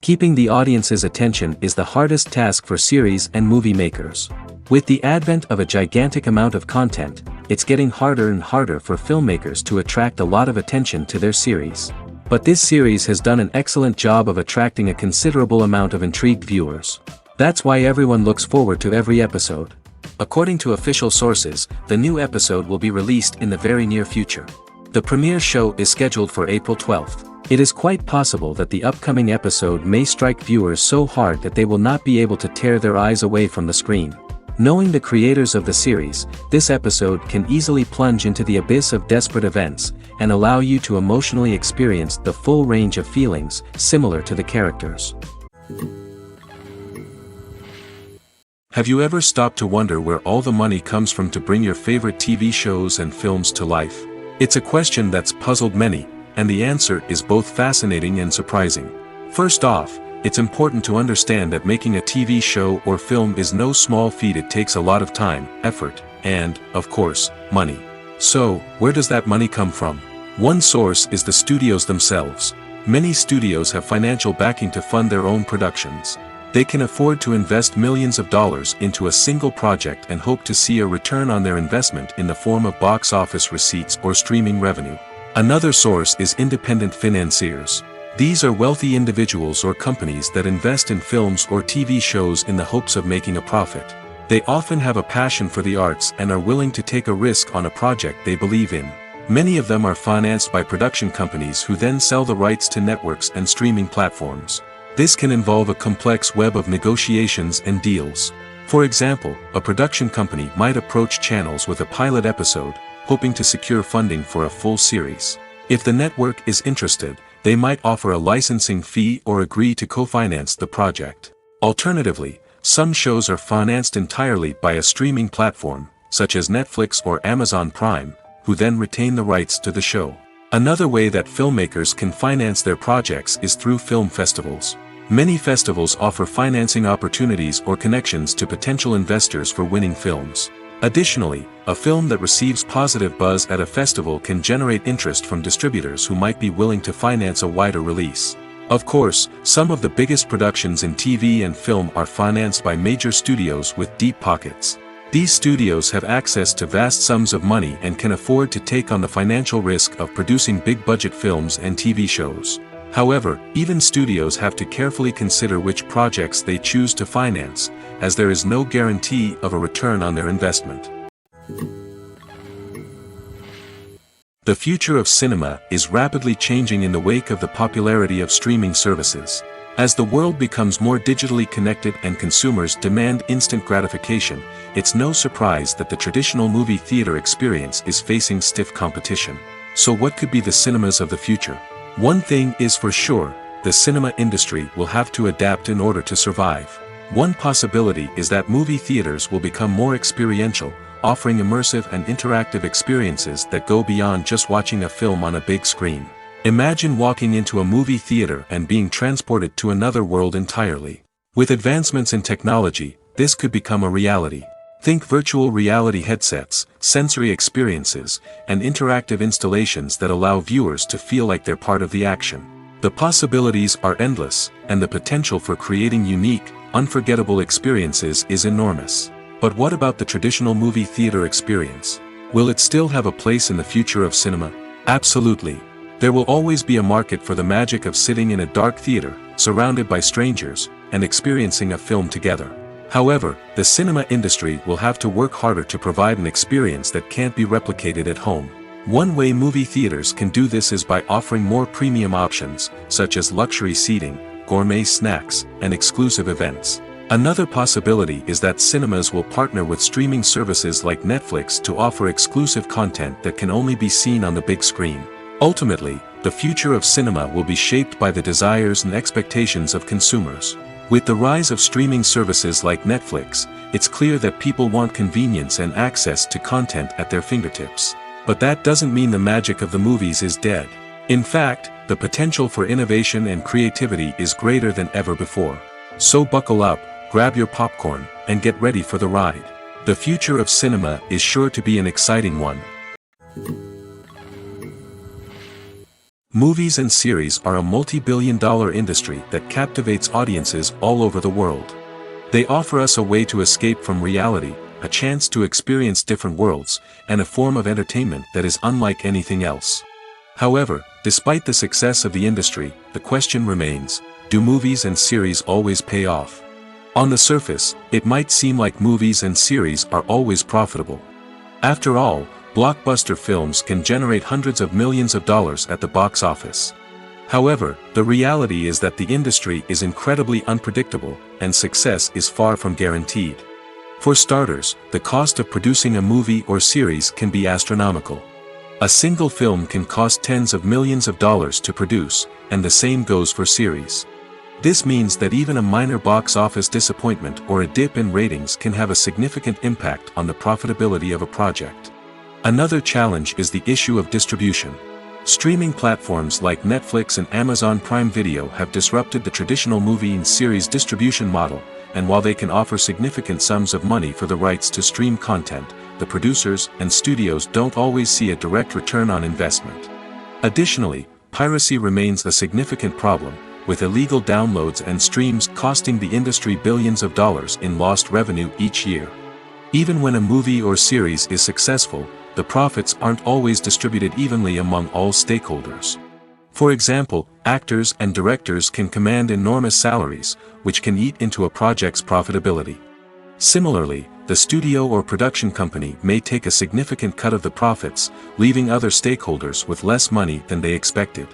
Keeping the audience's attention is the hardest task for series and movie makers. With the advent of a gigantic amount of content, it's getting harder and harder for filmmakers to attract a lot of attention to their series. But this series has done an excellent job of attracting a considerable amount of intrigued viewers. That's why everyone looks forward to every episode. According to official sources, the new episode will be released in the very near future. The premiere show is scheduled for April 12th. It is quite possible that the upcoming episode may strike viewers so hard that they will not be able to tear their eyes away from the screen. Knowing the creators of the series, this episode can easily plunge into the abyss of desperate events, and allow you to emotionally experience the full range of feelings, similar to the characters. Have you ever stopped to wonder where all the money comes from to bring your favorite TV shows and films to life? It's a question that's puzzled many, and the answer is both fascinating and surprising. First off, it's important to understand that making a TV show or film is no small feat. It takes a lot of time, effort, and, of course, money. So, where does that money come from? One source is the studios themselves. Many studios have financial backing to fund their own productions. They can afford to invest millions of dollars into a single project and hope to see a return on their investment in the form of box office receipts or streaming revenue. Another source is independent financiers. These are wealthy individuals or companies that invest in films or TV shows in the hopes of making a profit. They often have a passion for the arts and are willing to take a risk on a project they believe in. Many of them are financed by production companies who then sell the rights to networks and streaming platforms. This can involve a complex web of negotiations and deals. For example, a production company might approach channels with a pilot episode, hoping to secure funding for a full series. If the network is interested, they might offer a licensing fee or agree to co-finance the project. Alternatively, some shows are financed entirely by a streaming platform, such as Netflix or Amazon Prime, who then retain the rights to the show. Another way that filmmakers can finance their projects is through film festivals. Many festivals offer financing opportunities or connections to potential investors for winning films. Additionally, a film that receives positive buzz at a festival can generate interest from distributors who might be willing to finance a wider release. Of course, some of the biggest productions in TV and film are financed by major studios with deep pockets. These studios have access to vast sums of money and can afford to take on the financial risk of producing big-budget films and TV shows. However, even studios have to carefully consider which projects they choose to finance, as there is no guarantee of a return on their investment. The future of cinema is rapidly changing in the wake of the popularity of streaming services. As the world becomes more digitally connected and consumers demand instant gratification, it's no surprise that the traditional movie theater experience is facing stiff competition. So what could be the cinemas of the future? One thing is for sure, the cinema industry will have to adapt in order to survive. One possibility is that movie theaters will become more experiential, offering immersive and interactive experiences that go beyond just watching a film on a big screen. Imagine walking into a movie theater and being transported to another world entirely. With advancements in technology, this could become a reality. Think virtual reality headsets, sensory experiences, and interactive installations that allow viewers to feel like they're part of the action. The possibilities are endless, and the potential for creating unique, unforgettable experiences is enormous. But what about the traditional movie theater experience? Will it still have a place in the future of cinema? Absolutely. There will always be a market for the magic of sitting in a dark theater, surrounded by strangers, and experiencing a film together. However, the cinema industry will have to work harder to provide an experience that can't be replicated at home. One way movie theaters can do this is by offering more premium options, such as luxury seating, gourmet snacks, and exclusive events. Another possibility is that cinemas will partner with streaming services like Netflix to offer exclusive content that can only be seen on the big screen. Ultimately, the future of cinema will be shaped by the desires and expectations of consumers. With the rise of streaming services like Netflix, it's clear that people want convenience and access to content at their fingertips. But that doesn't mean the magic of the movies is dead. In fact, the potential for innovation and creativity is greater than ever before. So buckle up, grab your popcorn, and get ready for the ride. The future of cinema is sure to be an exciting one. Movies and series are a multi-billion-dollar industry that captivates audiences all over the world. They offer us a way to escape from reality, a chance to experience different worlds, and a form of entertainment that is unlike anything else. However, despite the success of the industry, the question remains, do movies and series always pay off? On the surface, it might seem like movies and series are always profitable. After all, blockbuster films can generate hundreds of millions of dollars at the box office. However, the reality is that the industry is incredibly unpredictable, and success is far from guaranteed. For starters, the cost of producing a movie or series can be astronomical. A single film can cost tens of millions of dollars to produce, and the same goes for series. This means that even a minor box office disappointment or a dip in ratings can have a significant impact on the profitability of a project. Another challenge is the issue of distribution. Streaming platforms like Netflix and Amazon Prime Video have disrupted the traditional movie and series distribution model, and while they can offer significant sums of money for the rights to stream content, the producers and studios don't always see a direct return on investment. Additionally, piracy remains a significant problem, with illegal downloads and streams costing the industry billions of dollars in lost revenue each year. Even when a movie or series is successful, the profits aren't always distributed evenly among all stakeholders. For example, actors and directors can command enormous salaries, which can eat into a project's profitability. Similarly, the studio or production company may take a significant cut of the profits, leaving other stakeholders with less money than they expected.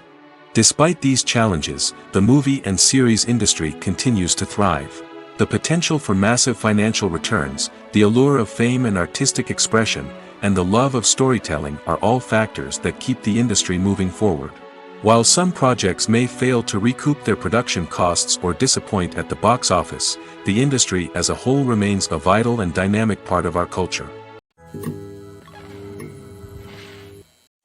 Despite these challenges, the movie and series industry continues to thrive. The potential for massive financial returns, the allure of fame and artistic expression, and the love of storytelling are all factors that keep the industry moving forward. While some projects may fail to recoup their production costs or disappoint at the box office, the industry as a whole remains a vital and dynamic part of our culture.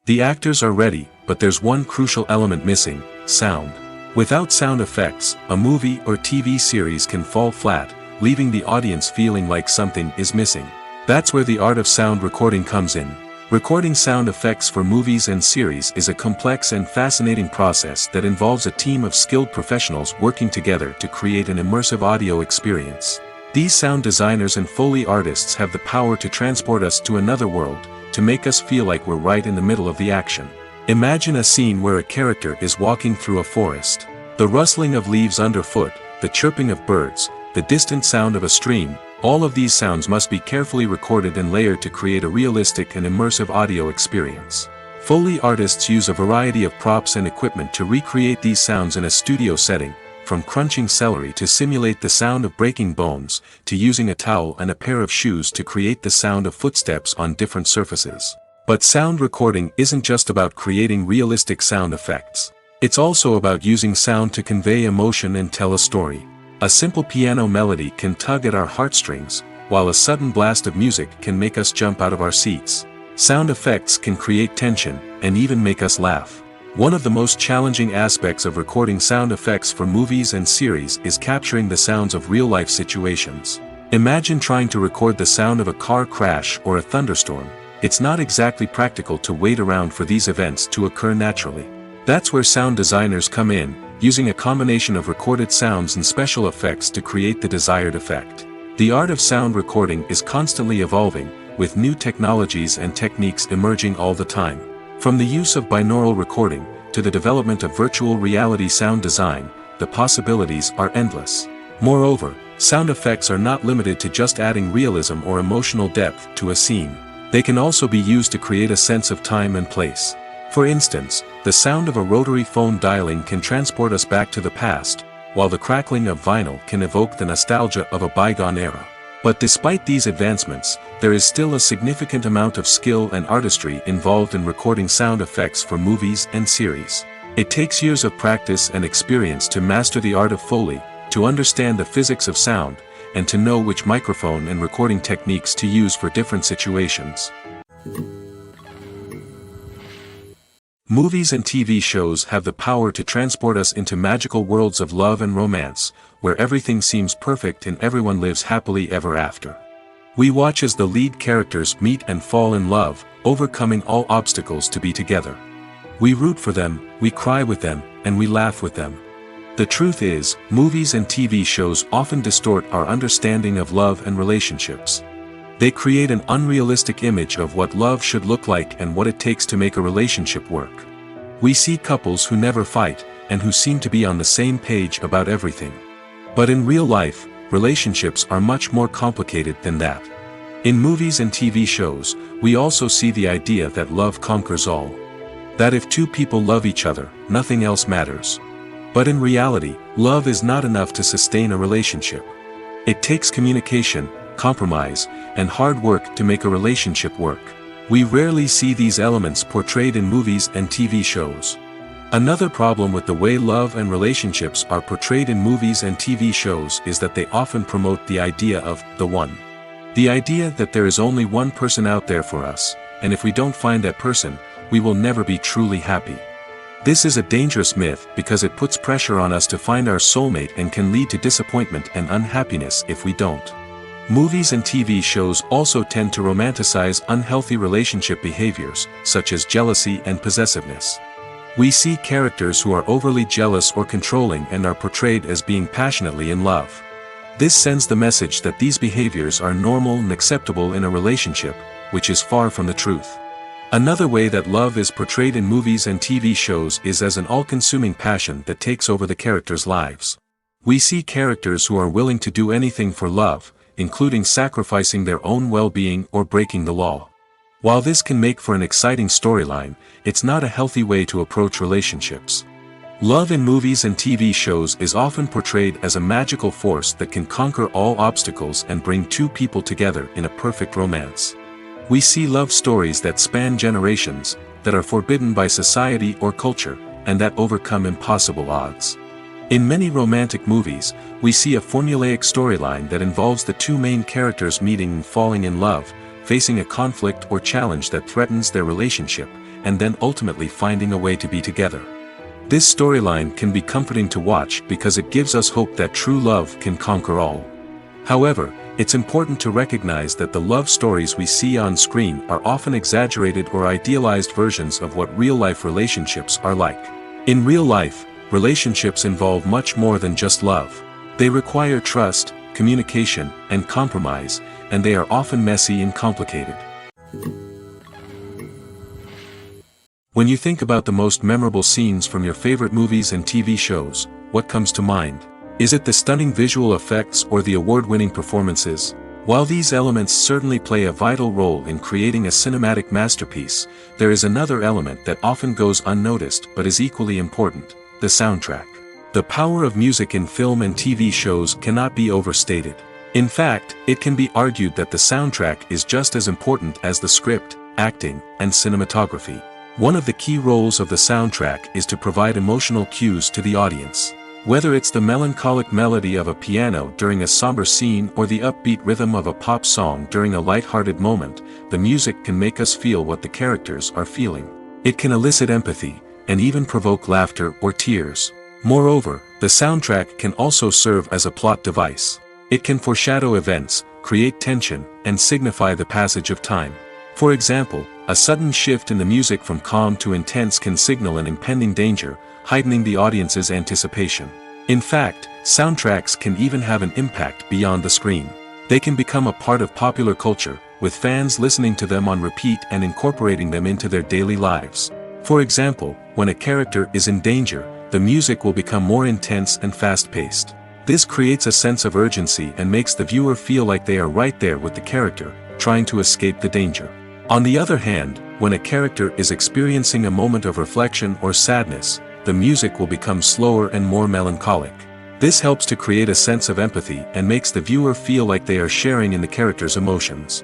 The actors are ready, but there's one crucial element missing: sound. Without sound effects, a movie or TV series can fall flat, leaving the audience feeling like something is missing. That's where the art of sound recording comes in. Recording sound effects for movies and series is a complex and fascinating process that involves a team of skilled professionals working together to create an immersive audio experience. These sound designers and Foley artists have the power to transport us to another world, to make us feel like we're right in the middle of the action. Imagine a scene where a character is walking through a forest. The rustling of leaves underfoot, the chirping of birds, the distant sound of a stream, all of these sounds must be carefully recorded and layered to create a realistic and immersive audio experience. Foley artists use a variety of props and equipment to recreate these sounds in a studio setting, from crunching celery to simulate the sound of breaking bones, to using a towel and a pair of shoes to create the sound of footsteps on different surfaces. But sound recording isn't just about creating realistic sound effects. It's also about using sound to convey emotion and tell a story. A simple piano melody can tug at our heartstrings, while a sudden blast of music can make us jump out of our seats. Sound effects can create tension, and even make us laugh. One of the most challenging aspects of recording sound effects for movies and series is capturing the sounds of real-life situations. Imagine trying to record the sound of a car crash or a thunderstorm. It's not exactly practical to wait around for these events to occur naturally. That's where sound designers come in, using a combination of recorded sounds and special effects to create the desired effect. The art of sound recording is constantly evolving, with new technologies and techniques emerging all the time. From the use of binaural recording, to the development of virtual reality sound design, the possibilities are endless. Moreover, sound effects are not limited to just adding realism or emotional depth to a scene. They can also be used to create a sense of time and place. For instance, the sound of a rotary phone dialing can transport us back to the past, while the crackling of vinyl can evoke the nostalgia of a bygone era. But despite these advancements, there is still a significant amount of skill and artistry involved in recording sound effects for movies and series. It takes years of practice and experience to master the art of Foley, to understand the physics of sound, and to know which microphone and recording techniques to use for different situations. Movies and TV shows have the power to transport us into magical worlds of love and romance, where everything seems perfect and everyone lives happily ever after. We watch as the lead characters meet and fall in love, overcoming all obstacles to be together. We root for them, we cry with them, and we laugh with them. The truth is, movies and TV shows often distort our understanding of love and relationships. They create an unrealistic image of what love should look like and what it takes to make a relationship work. We see couples who never fight, and who seem to be on the same page about everything. But in real life, relationships are much more complicated than that. In movies and TV shows, we also see the idea that love conquers all. That if two people love each other, nothing else matters. But in reality, love is not enough to sustain a relationship. It takes communication, compromise, and hard work to make a relationship work. We rarely see these elements portrayed in movies and TV shows. Another problem with the way love and relationships are portrayed in movies and TV shows is that they often promote the idea of the one. The idea that there is only one person out there for us, and if we don't find that person, we will never be truly happy. This is a dangerous myth because it puts pressure on us to find our soulmate and can lead to disappointment and unhappiness if we don't. Movies and TV shows also tend to romanticize unhealthy relationship behaviors, such as jealousy and possessiveness. We see characters who are overly jealous or controlling and are portrayed as being passionately in love. This sends the message that these behaviors are normal and acceptable in a relationship, which is far from the truth. Another way that love is portrayed in movies and TV shows is as an all-consuming passion that takes over the characters' lives. We see characters who are willing to do anything for love, including sacrificing their own well-being or breaking the law. While this can make for an exciting storyline, it's not a healthy way to approach relationships. Love in movies and TV shows is often portrayed as a magical force that can conquer all obstacles and bring two people together in a perfect romance. We see love stories that span generations, that are forbidden by society or culture, and that overcome impossible odds. In many romantic movies, we see a formulaic storyline that involves the two main characters meeting and falling in love, facing a conflict or challenge that threatens their relationship, and then ultimately finding a way to be together. This storyline can be comforting to watch because it gives us hope that true love can conquer all. However, it's important to recognize that the love stories we see on screen are often exaggerated or idealized versions of what real-life relationships are like. In real life, relationships involve much more than just love. They require trust, communication, and compromise, and they are often messy and complicated. When you think about the most memorable scenes from your favorite movies and TV shows, what comes to mind? Is it the stunning visual effects or the award-winning performances? While these elements certainly play a vital role in creating a cinematic masterpiece, there is another element that often goes unnoticed but is equally important: the soundtrack. The power of music in film and TV shows cannot be overstated. In fact, it can be argued that the soundtrack is just as important as the script, acting, and cinematography. One of the key roles of the soundtrack is to provide emotional cues to the audience. Whether it's the melancholic melody of a piano during a somber scene or the upbeat rhythm of a pop song during a light-hearted moment, the music can make us feel what the characters are feeling. It can elicit empathy, and even provoke laughter or tears. Moreover, the soundtrack can also serve as a plot device. It can foreshadow events, create tension, and signify the passage of time. For example, a sudden shift in the music from calm to intense can signal an impending danger, heightening the audience's anticipation. In fact, soundtracks can even have an impact beyond the screen. They can become a part of popular culture, with fans listening to them on repeat and incorporating them into their daily lives. For example, when a character is in danger, the music will become more intense and fast-paced. This creates a sense of urgency and makes the viewer feel like they are right there with the character, trying to escape the danger. On the other hand, when a character is experiencing a moment of reflection or sadness, the music will become slower and more melancholic. This helps to create a sense of empathy and makes the viewer feel like they are sharing in the character's emotions.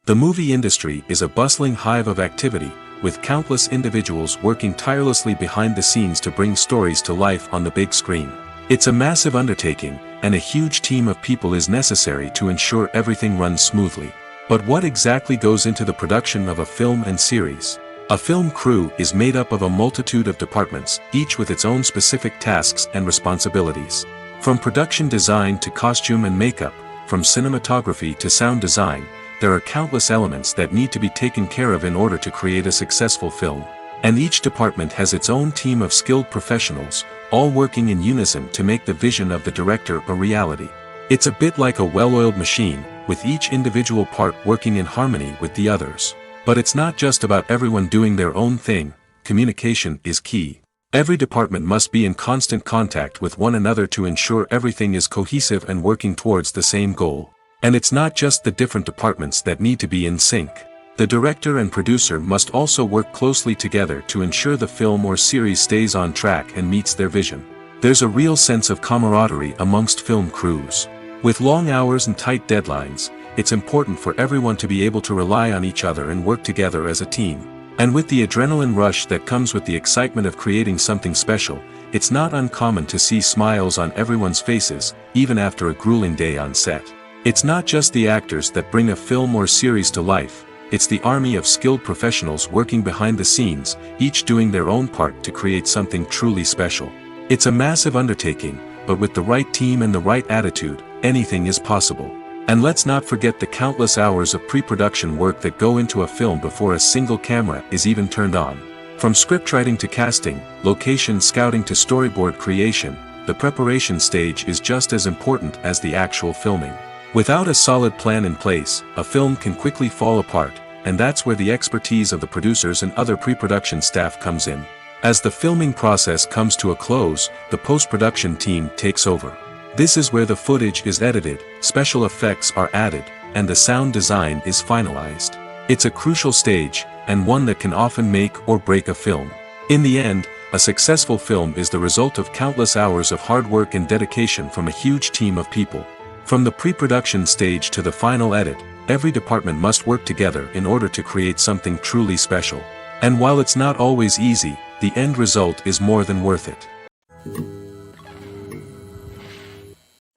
The movie industry is a bustling hive of activity, with countless individuals working tirelessly behind the scenes to bring stories to life on the big screen. It's a massive undertaking, and a huge team of people is necessary to ensure everything runs smoothly. But what exactly goes into the production of a film and series? A film crew is made up of a multitude of departments, each with its own specific tasks and responsibilities. From production design to costume and makeup, from cinematography to sound design, there are countless elements that need to be taken care of in order to create a successful film. And each department has its own team of skilled professionals, all working in unison to make the vision of the director a reality. It's a bit like a well-oiled machine, with each individual part working in harmony with the others. But it's not just about everyone doing their own thing. Communication is key. Every department must be in constant contact with one another to ensure everything is cohesive and working towards the same goal. And it's not just the different departments that need to be in sync. The director and producer must also work closely together to ensure the film or series stays on track and meets their vision. There's a real sense of camaraderie amongst film crews. With long hours and tight deadlines, it's important for everyone to be able to rely on each other and work together as a team. And with the adrenaline rush that comes with the excitement of creating something special, it's not uncommon to see smiles on everyone's faces, even after a grueling day on set. It's not just the actors that bring a film or series to life, it's the army of skilled professionals working behind the scenes, each doing their own part to create something truly special. It's a massive undertaking, but with the right team and the right attitude, anything is possible. And let's not forget the countless hours of pre-production work that go into a film before a single camera is even turned on. From scriptwriting to casting, location scouting to storyboard creation, the preparation stage is just as important as the actual filming. Without a solid plan in place, a film can quickly fall apart, and that's where the expertise of the producers and other pre-production staff comes in. As the filming process comes to a close, the post-production team takes over. This is where the footage is edited, special effects are added, and the sound design is finalized. It's a crucial stage, and one that can often make or break a film. In the end, a successful film is the result of countless hours of hard work and dedication from a huge team of people. From the pre-production stage to the final edit, every department must work together in order to create something truly special. And while it's not always easy, the end result is more than worth it.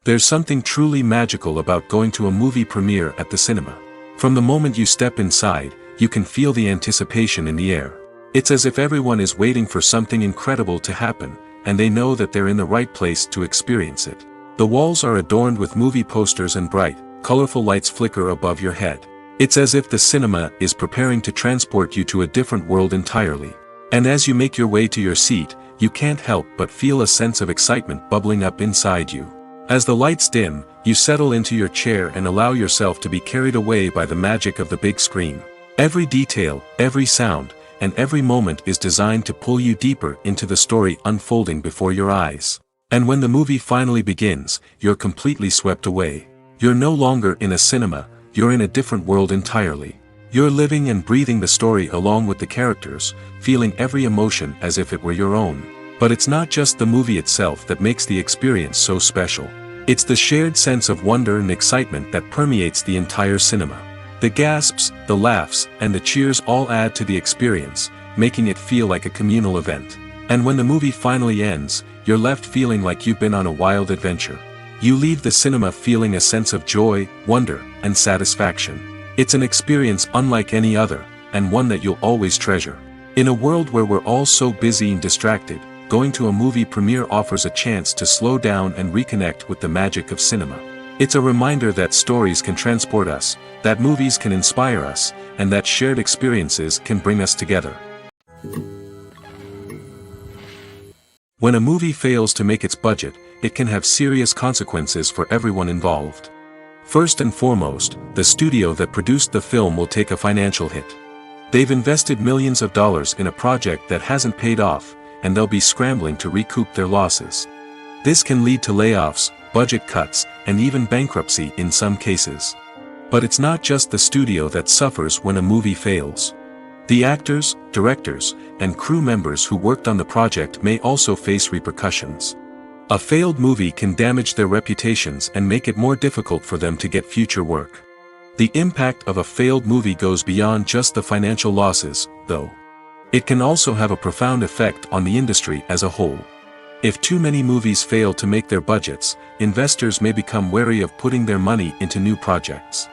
There's something truly magical about going to a movie premiere at the cinema. From the moment you step inside, you can feel the anticipation in the air. It's as if everyone is waiting for something incredible to happen, and they know that they're in the right place to experience it. The walls are adorned with movie posters and bright, colorful lights flicker above your head. It's as if the cinema is preparing to transport you to a different world entirely. And as you make your way to your seat, you can't help but feel a sense of excitement bubbling up inside you. As the lights dim, you settle into your chair and allow yourself to be carried away by the magic of the big screen. Every detail, every sound, and every moment is designed to pull you deeper into the story unfolding before your eyes. And when the movie finally begins, you're completely swept away. You're no longer in a cinema, you're in a different world entirely. You're living and breathing the story along with the characters, feeling every emotion as if it were your own. But it's not just the movie itself that makes the experience so special. It's the shared sense of wonder and excitement that permeates the entire cinema. The gasps, the laughs, and the cheers all add to the experience, making it feel like a communal event. And when the movie finally ends, you're left feeling like you've been on a wild adventure. You leave the cinema feeling a sense of joy, wonder, and satisfaction. It's an experience unlike any other, and one that you'll always treasure. In a world where we're all so busy and distracted, going to a movie premiere offers a chance to slow down and reconnect with the magic of cinema. It's a reminder that stories can transport us, that movies can inspire us, and that shared experiences can bring us together. When a movie fails to make its budget, it can have serious consequences for everyone involved. First and foremost, the studio that produced the film will take a financial hit. They've invested millions of dollars in a project that hasn't paid off, and they'll be scrambling to recoup their losses. This can lead to layoffs, budget cuts, and even bankruptcy in some cases. But it's not just the studio that suffers when a movie fails. The actors, directors, and crew members who worked on the project may also face repercussions. A failed movie can damage their reputations and make it more difficult for them to get future work. The impact of a failed movie goes beyond just the financial losses, though. It can also have a profound effect on the industry as a whole. If too many movies fail to make their budgets, investors may become wary of putting their money into new projects.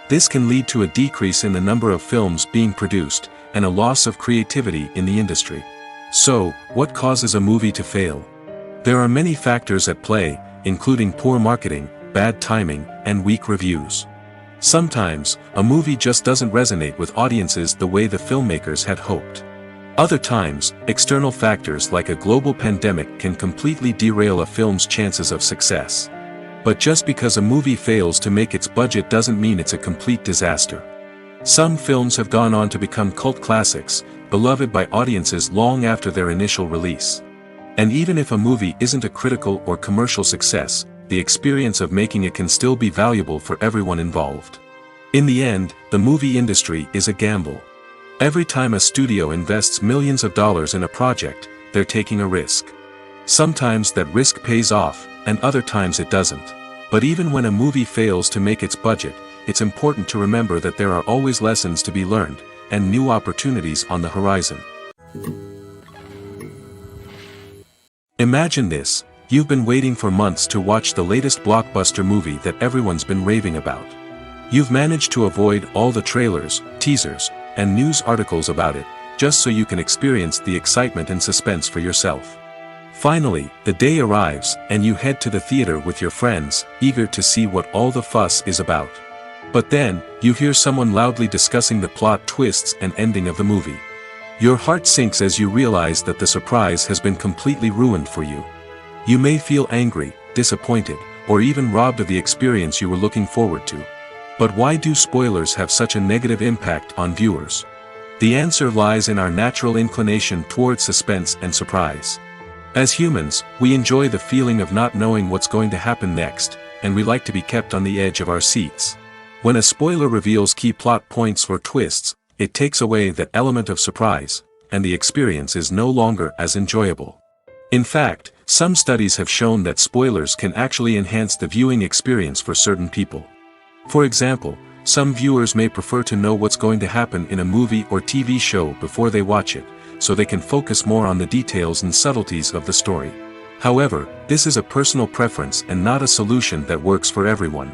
This can lead to a decrease in the number of films being produced, and a loss of creativity in the industry. So, what causes a movie to fail? There are many factors at play, including poor marketing, bad timing, and weak reviews. Sometimes, a movie just doesn't resonate with audiences the way the filmmakers had hoped. Other times, external factors like a global pandemic can completely derail a film's chances of success. But just because a movie fails to make its budget doesn't mean it's a complete disaster. Some films have gone on to become cult classics, beloved by audiences long after their initial release. And even if a movie isn't a critical or commercial success, the experience of making it can still be valuable for everyone involved. In the end, the movie industry is a gamble. Every time a studio invests millions of dollars in a project, they're taking a risk. Sometimes that risk pays off, and other times it doesn't. But even when a movie fails to make its budget, it's important to remember that there are always lessons to be learned, and new opportunities on the horizon. Imagine this: you've been waiting for months to watch the latest blockbuster movie that everyone's been raving about. You've managed to avoid all the trailers, teasers, and news articles about it, just so you can experience the excitement and suspense for yourself. Finally, the day arrives, and you head to the theater with your friends, eager to see what all the fuss is about. But then, you hear someone loudly discussing the plot twists and ending of the movie. Your heart sinks as you realize that the surprise has been completely ruined for you. You may feel angry, disappointed, or even robbed of the experience you were looking forward to. But why do spoilers have such a negative impact on viewers? The answer lies in our natural inclination towards suspense and surprise. As humans, we enjoy the feeling of not knowing what's going to happen next, and we like to be kept on the edge of our seats. When a spoiler reveals key plot points or twists, it takes away that element of surprise, and the experience is no longer as enjoyable. In fact, some studies have shown that spoilers can actually enhance the viewing experience for certain people. For example, some viewers may prefer to know what's going to happen in a movie or TV show before they watch it, so they can focus more on the details and subtleties of the story. However, this is a personal preference and not a solution that works for everyone.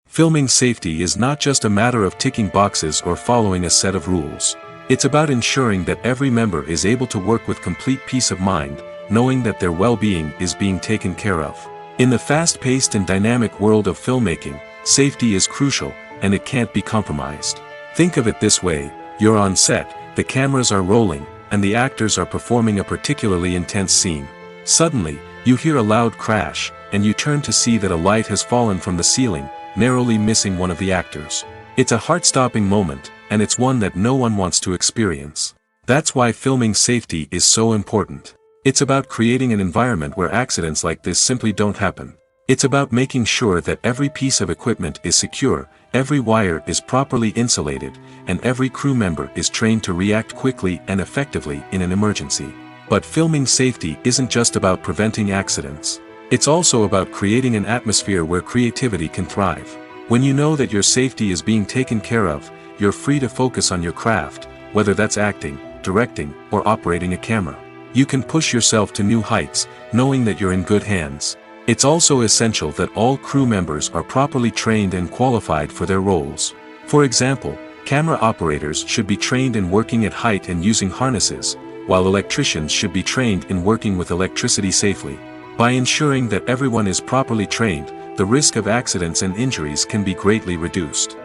Filming safety is not just a matter of ticking boxes or following a set of rules. It's about ensuring that every member is able to work with complete peace of mind, knowing that their well-being is being taken care of. In the fast-paced and dynamic world of filmmaking, safety is crucial, and it can't be compromised. Think of it this way: you're on set, the cameras are rolling, and the actors are performing a particularly intense scene. Suddenly, you hear a loud crash, and you turn to see that a light has fallen from the ceiling, narrowly missing one of the actors. It's a heart-stopping moment, and it's one that no one wants to experience. That's why filming safety is so important. It's about creating an environment where accidents like this simply don't happen. It's about making sure that every piece of equipment is secure, every wire is properly insulated, and every crew member is trained to react quickly and effectively in an emergency. But filming safety isn't just about preventing accidents. It's also about creating an atmosphere where creativity can thrive. When you know that your safety is being taken care of, you're free to focus on your craft, whether that's acting, directing, or operating a camera. You can push yourself to new heights, knowing that you're in good hands. It's also essential that all crew members are properly trained and qualified for their roles. For example, camera operators should be trained in working at height and using harnesses, while electricians should be trained in working with electricity safely. By ensuring that everyone is properly trained, the risk of accidents and injuries can be greatly reduced.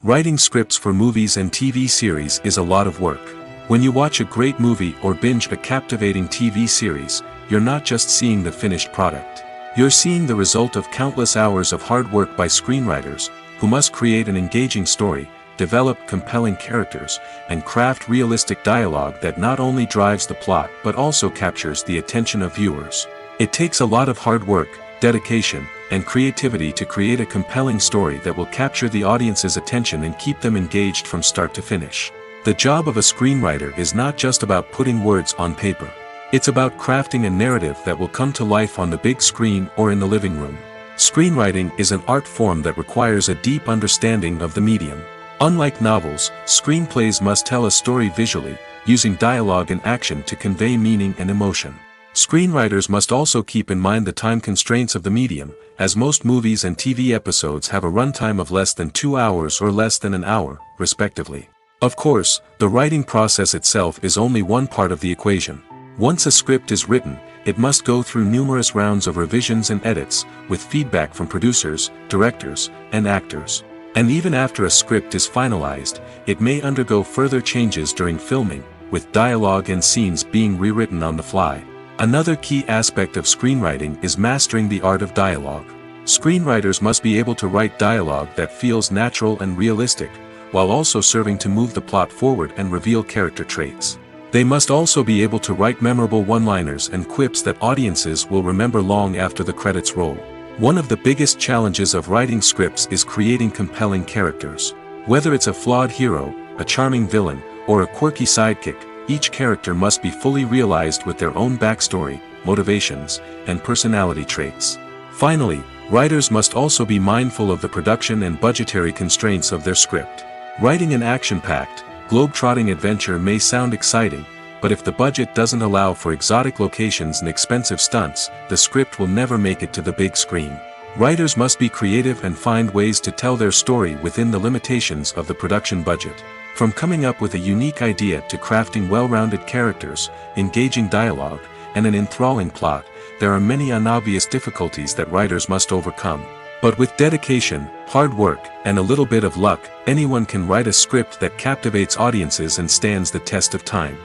Writing scripts for movies and TV series is a lot of work. When you watch a great movie or binge a captivating TV series, you're not just seeing the finished product. You're seeing the result of countless hours of hard work by screenwriters, who must create an engaging story, develop compelling characters, and craft realistic dialogue that not only drives the plot but also captures the attention of viewers. It takes a lot of hard work, dedication, and creativity to create a compelling story that will capture the audience's attention and keep them engaged from start to finish. The job of a screenwriter is not just about putting words on paper. It's about crafting a narrative that will come to life on the big screen or in the living room. Screenwriting is an art form that requires a deep understanding of the medium. Unlike novels, screenplays must tell a story visually, using dialogue and action to convey meaning and emotion. Screenwriters must also keep in mind the time constraints of the medium, as most movies and TV episodes have a runtime of less than 2 hours or less than an hour, respectively. Of course, the writing process itself is only one part of the equation. Once a script is written, it must go through numerous rounds of revisions and edits, with feedback from producers, directors, and actors. And even after a script is finalized, it may undergo further changes during filming, with dialogue and scenes being rewritten on the fly. Another key aspect of screenwriting is mastering the art of dialogue. Screenwriters must be able to write dialogue that feels natural and realistic, while also serving to move the plot forward and reveal character traits. They must also be able to write memorable one-liners and quips that audiences will remember long after the credits roll. One of the biggest challenges of writing scripts is creating compelling characters. Whether it's a flawed hero, a charming villain, or a quirky sidekick, each character must be fully realized with their own backstory, motivations, and personality traits. Finally, writers must also be mindful of the production and budgetary constraints of their script. Writing an action-packed, globe-trotting adventure may sound exciting, but if the budget doesn't allow for exotic locations and expensive stunts, the script will never make it to the big screen. Writers must be creative and find ways to tell their story within the limitations of the production budget. From coming up with a unique idea to crafting well-rounded characters, engaging dialogue, and an enthralling plot, there are many unobvious difficulties that writers must overcome. But with dedication, hard work, and a little bit of luck, anyone can write a script that captivates audiences and stands the test of time.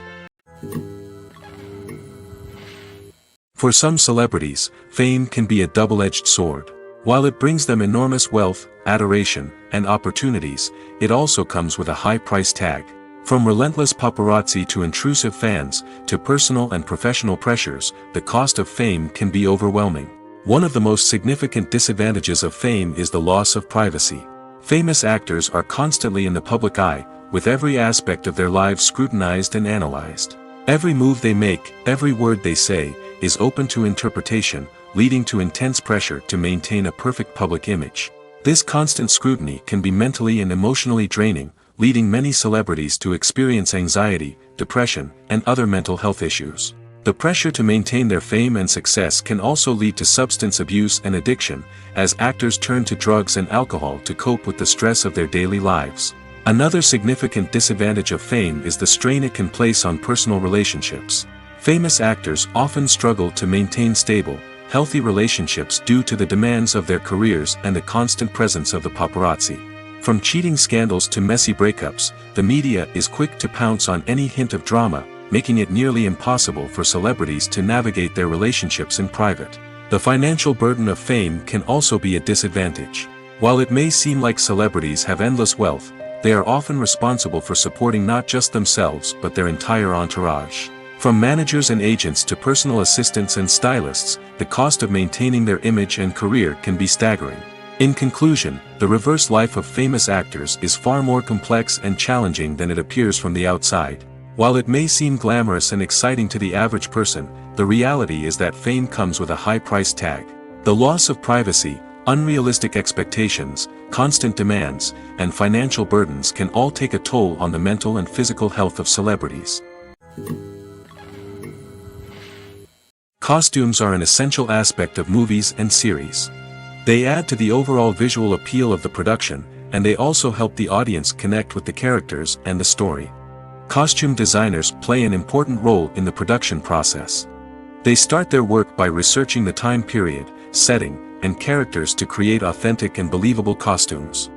For some celebrities, fame can be a double-edged sword. While it brings them enormous wealth, adoration, and opportunities, it also comes with a high price tag. From relentless paparazzi to intrusive fans, to personal and professional pressures, the cost of fame can be overwhelming. One of the most significant disadvantages of fame is the loss of privacy. Famous actors are constantly in the public eye, with every aspect of their lives scrutinized and analyzed. Every move they make, every word they say, is open to interpretation, leading to intense pressure to maintain a perfect public image. This constant scrutiny can be mentally and emotionally draining, leading many celebrities to experience anxiety, depression, and other mental health issues. The pressure to maintain their fame and success can also lead to substance abuse and addiction, as actors turn to drugs and alcohol to cope with the stress of their daily lives. Another significant disadvantage of fame is the strain it can place on personal relationships. Famous actors often struggle to maintain stable, healthy relationships due to the demands of their careers and the constant presence of the paparazzi. From cheating scandals to messy breakups, the media is quick to pounce on any hint of drama, making it nearly impossible for celebrities to navigate their relationships in private. The financial burden of fame can also be a disadvantage. While it may seem like celebrities have endless wealth, they are often responsible for supporting not just themselves but their entire entourage. From managers and agents to personal assistants and stylists, the cost of maintaining their image and career can be staggering. In conclusion, the reverse life of famous actors is far more complex and challenging than it appears from the outside. While it may seem glamorous and exciting to the average person, the reality is that fame comes with a high price tag. The loss of privacy, unrealistic expectations, constant demands, and financial burdens can all take a toll on the mental and physical health of celebrities. Costumes are an essential aspect of movies and series. They add to the overall visual appeal of the production, and they also help the audience connect with the characters and the story. Costume designers play an important role in the production process. They start their work by researching the time period, setting, and characters to create authentic and believable costumes.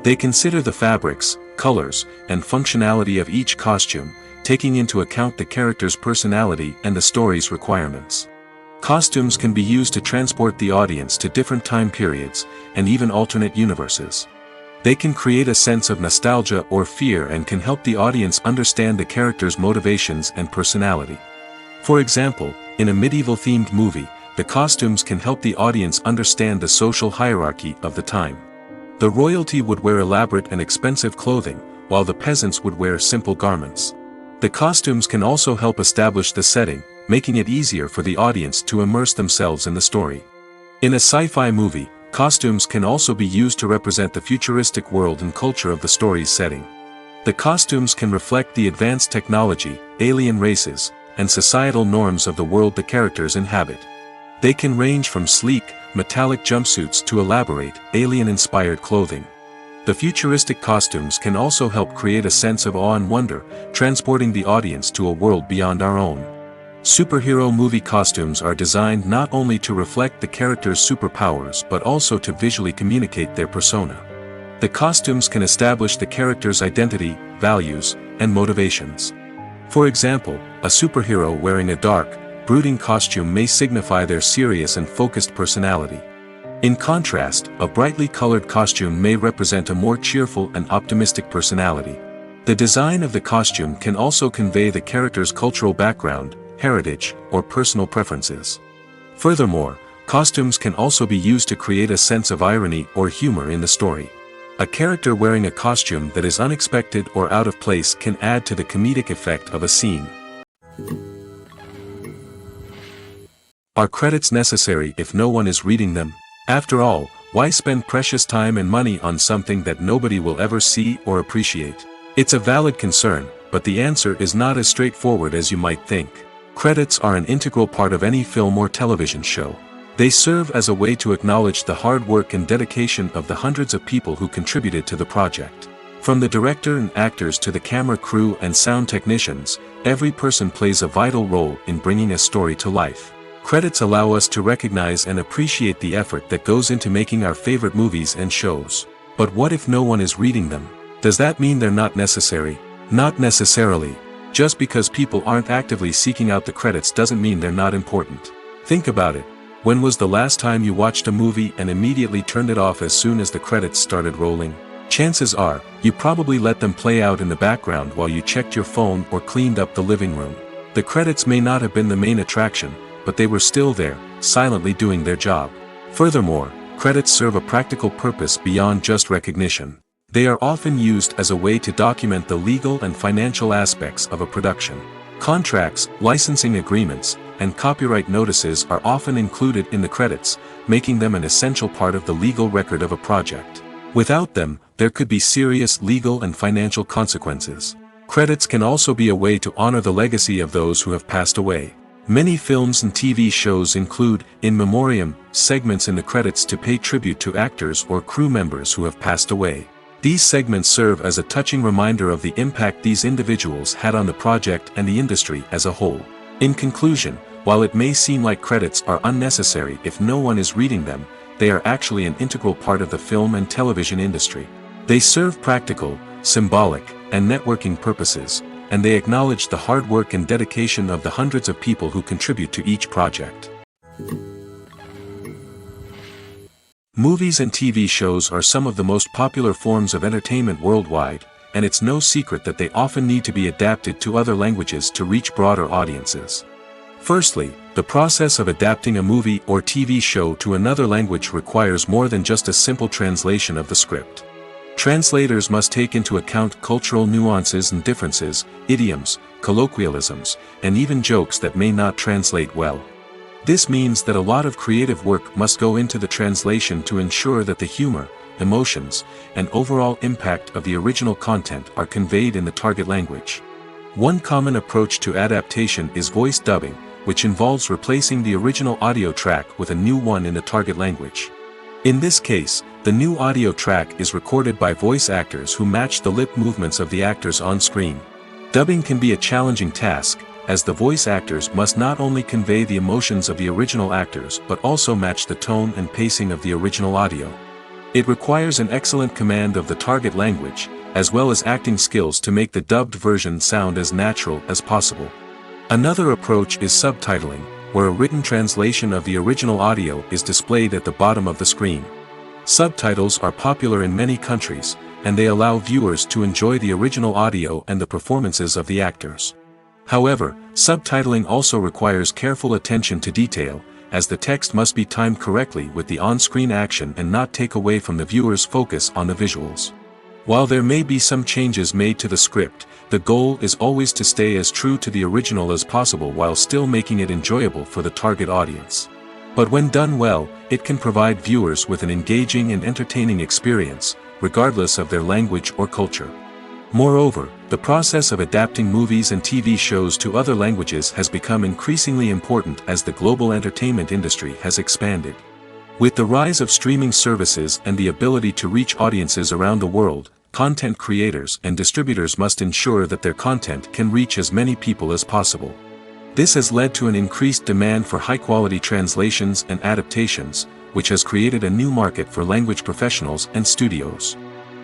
They consider the fabrics, colors, and functionality of each costume, taking into account the character's personality and the story's requirements. Costumes can be used to transport the audience to different time periods, and even alternate universes. They can create a sense of nostalgia or fear and can help the audience understand the character's motivations and personality. For example, in a medieval-themed movie, the costumes can help the audience understand the social hierarchy of the time. The royalty would wear elaborate and expensive clothing, while the peasants would wear simple garments. The costumes can also help establish the setting, making it easier for the audience to immerse themselves in the story. In a sci-fi movie, costumes can also be used to represent the futuristic world and culture of the story's setting. The costumes can reflect the advanced technology, alien races, and societal norms of the world the characters inhabit. They can range from sleek, metallic jumpsuits to elaborate, alien-inspired clothing. The futuristic costumes can also help create a sense of awe and wonder, transporting the audience to a world beyond our own. Superhero movie costumes are designed not only to reflect the character's superpowers but also to visually communicate their persona. The costumes can establish the character's identity, values, and motivations. For example, a superhero wearing a dark, brooding costume may signify their serious and focused personality. In contrast, a brightly colored costume may represent a more cheerful and optimistic personality. The design of the costume can also convey the character's cultural background, heritage, or personal preferences. Furthermore, costumes can also be used to create a sense of irony or humor in the story. A character wearing a costume that is unexpected or out of place can add to the comedic effect of a scene. Are credits necessary if no one is reading them? After all, why spend precious time and money on something that nobody will ever see or appreciate? It's a valid concern, but the answer is not as straightforward as you might think. Credits are an integral part of any film or television show. They serve as a way to acknowledge the hard work and dedication of the hundreds of people who contributed to the project. From the director and actors to the camera crew and sound technicians, every person plays a vital role in bringing a story to life. Credits allow us to recognize and appreciate the effort that goes into making our favorite movies and shows. But what if no one is reading them? Does that mean they're not necessary? Not necessarily. Just because people aren't actively seeking out the credits doesn't mean they're not important. Think about it. When was the last time you watched a movie and immediately turned it off as soon as the credits started rolling? Chances are, you probably let them play out in the background while you checked your phone or cleaned up the living room. The credits may not have been the main attraction, but they were still there, silently doing their job. Furthermore, credits serve a practical purpose beyond just recognition. They are often used as a way to document the legal and financial aspects of a production. Contracts, licensing agreements, and copyright notices are often included in the credits, making them an essential part of the legal record of a project. Without them, there could be serious legal and financial consequences. Credits can also be a way to honor the legacy of those who have passed away. Many films and TV shows include, in memoriam, segments in the credits to pay tribute to actors or crew members who have passed away. These segments serve as a touching reminder of the impact these individuals had on the project and the industry as a whole. In conclusion, while it may seem like credits are unnecessary if no one is reading them, they are actually an integral part of the film and television industry. They serve practical, symbolic, and networking purposes, and they acknowledge the hard work and dedication of the hundreds of people who contribute to each project. Movies and TV shows are some of the most popular forms of entertainment worldwide, and it's no secret that they often need to be adapted to other languages to reach broader audiences. Firstly, the process of adapting a movie or TV show to another language requires more than just a simple translation of the script. Translators must take into account cultural nuances and differences, idioms, colloquialisms, and even jokes that may not translate well. This means that a lot of creative work must go into the translation to ensure that the humor, emotions, and overall impact of the original content are conveyed in the target language. One common approach to adaptation is voice dubbing, which involves replacing the original audio track with a new one in the target language. In this case, the new audio track is recorded by voice actors who match the lip movements of the actors on screen. Dubbing can be a challenging task, as the voice actors must not only convey the emotions of the original actors but also match the tone and pacing of the original audio. It requires an excellent command of the target language, as well as acting skills to make the dubbed version sound as natural as possible. Another approach is subtitling, where a written translation of the original audio is displayed at the bottom of the screen. Subtitles are popular in many countries, and they allow viewers to enjoy the original audio and the performances of the actors. However, subtitling also requires careful attention to detail, as the text must be timed correctly with the on-screen action and not take away from the viewer's focus on the visuals. While there may be some changes made to the script, the goal is always to stay as true to the original as possible while still making it enjoyable for the target audience. But when done well, it can provide viewers with an engaging and entertaining experience, regardless of their language or culture. Moreover, the process of adapting movies and TV shows to other languages has become increasingly important as the global entertainment industry has expanded. With the rise of streaming services and the ability to reach audiences around the world, content creators and distributors must ensure that their content can reach as many people as possible. This has led to an increased demand for high-quality translations and adaptations, which has created a new market for language professionals and studios.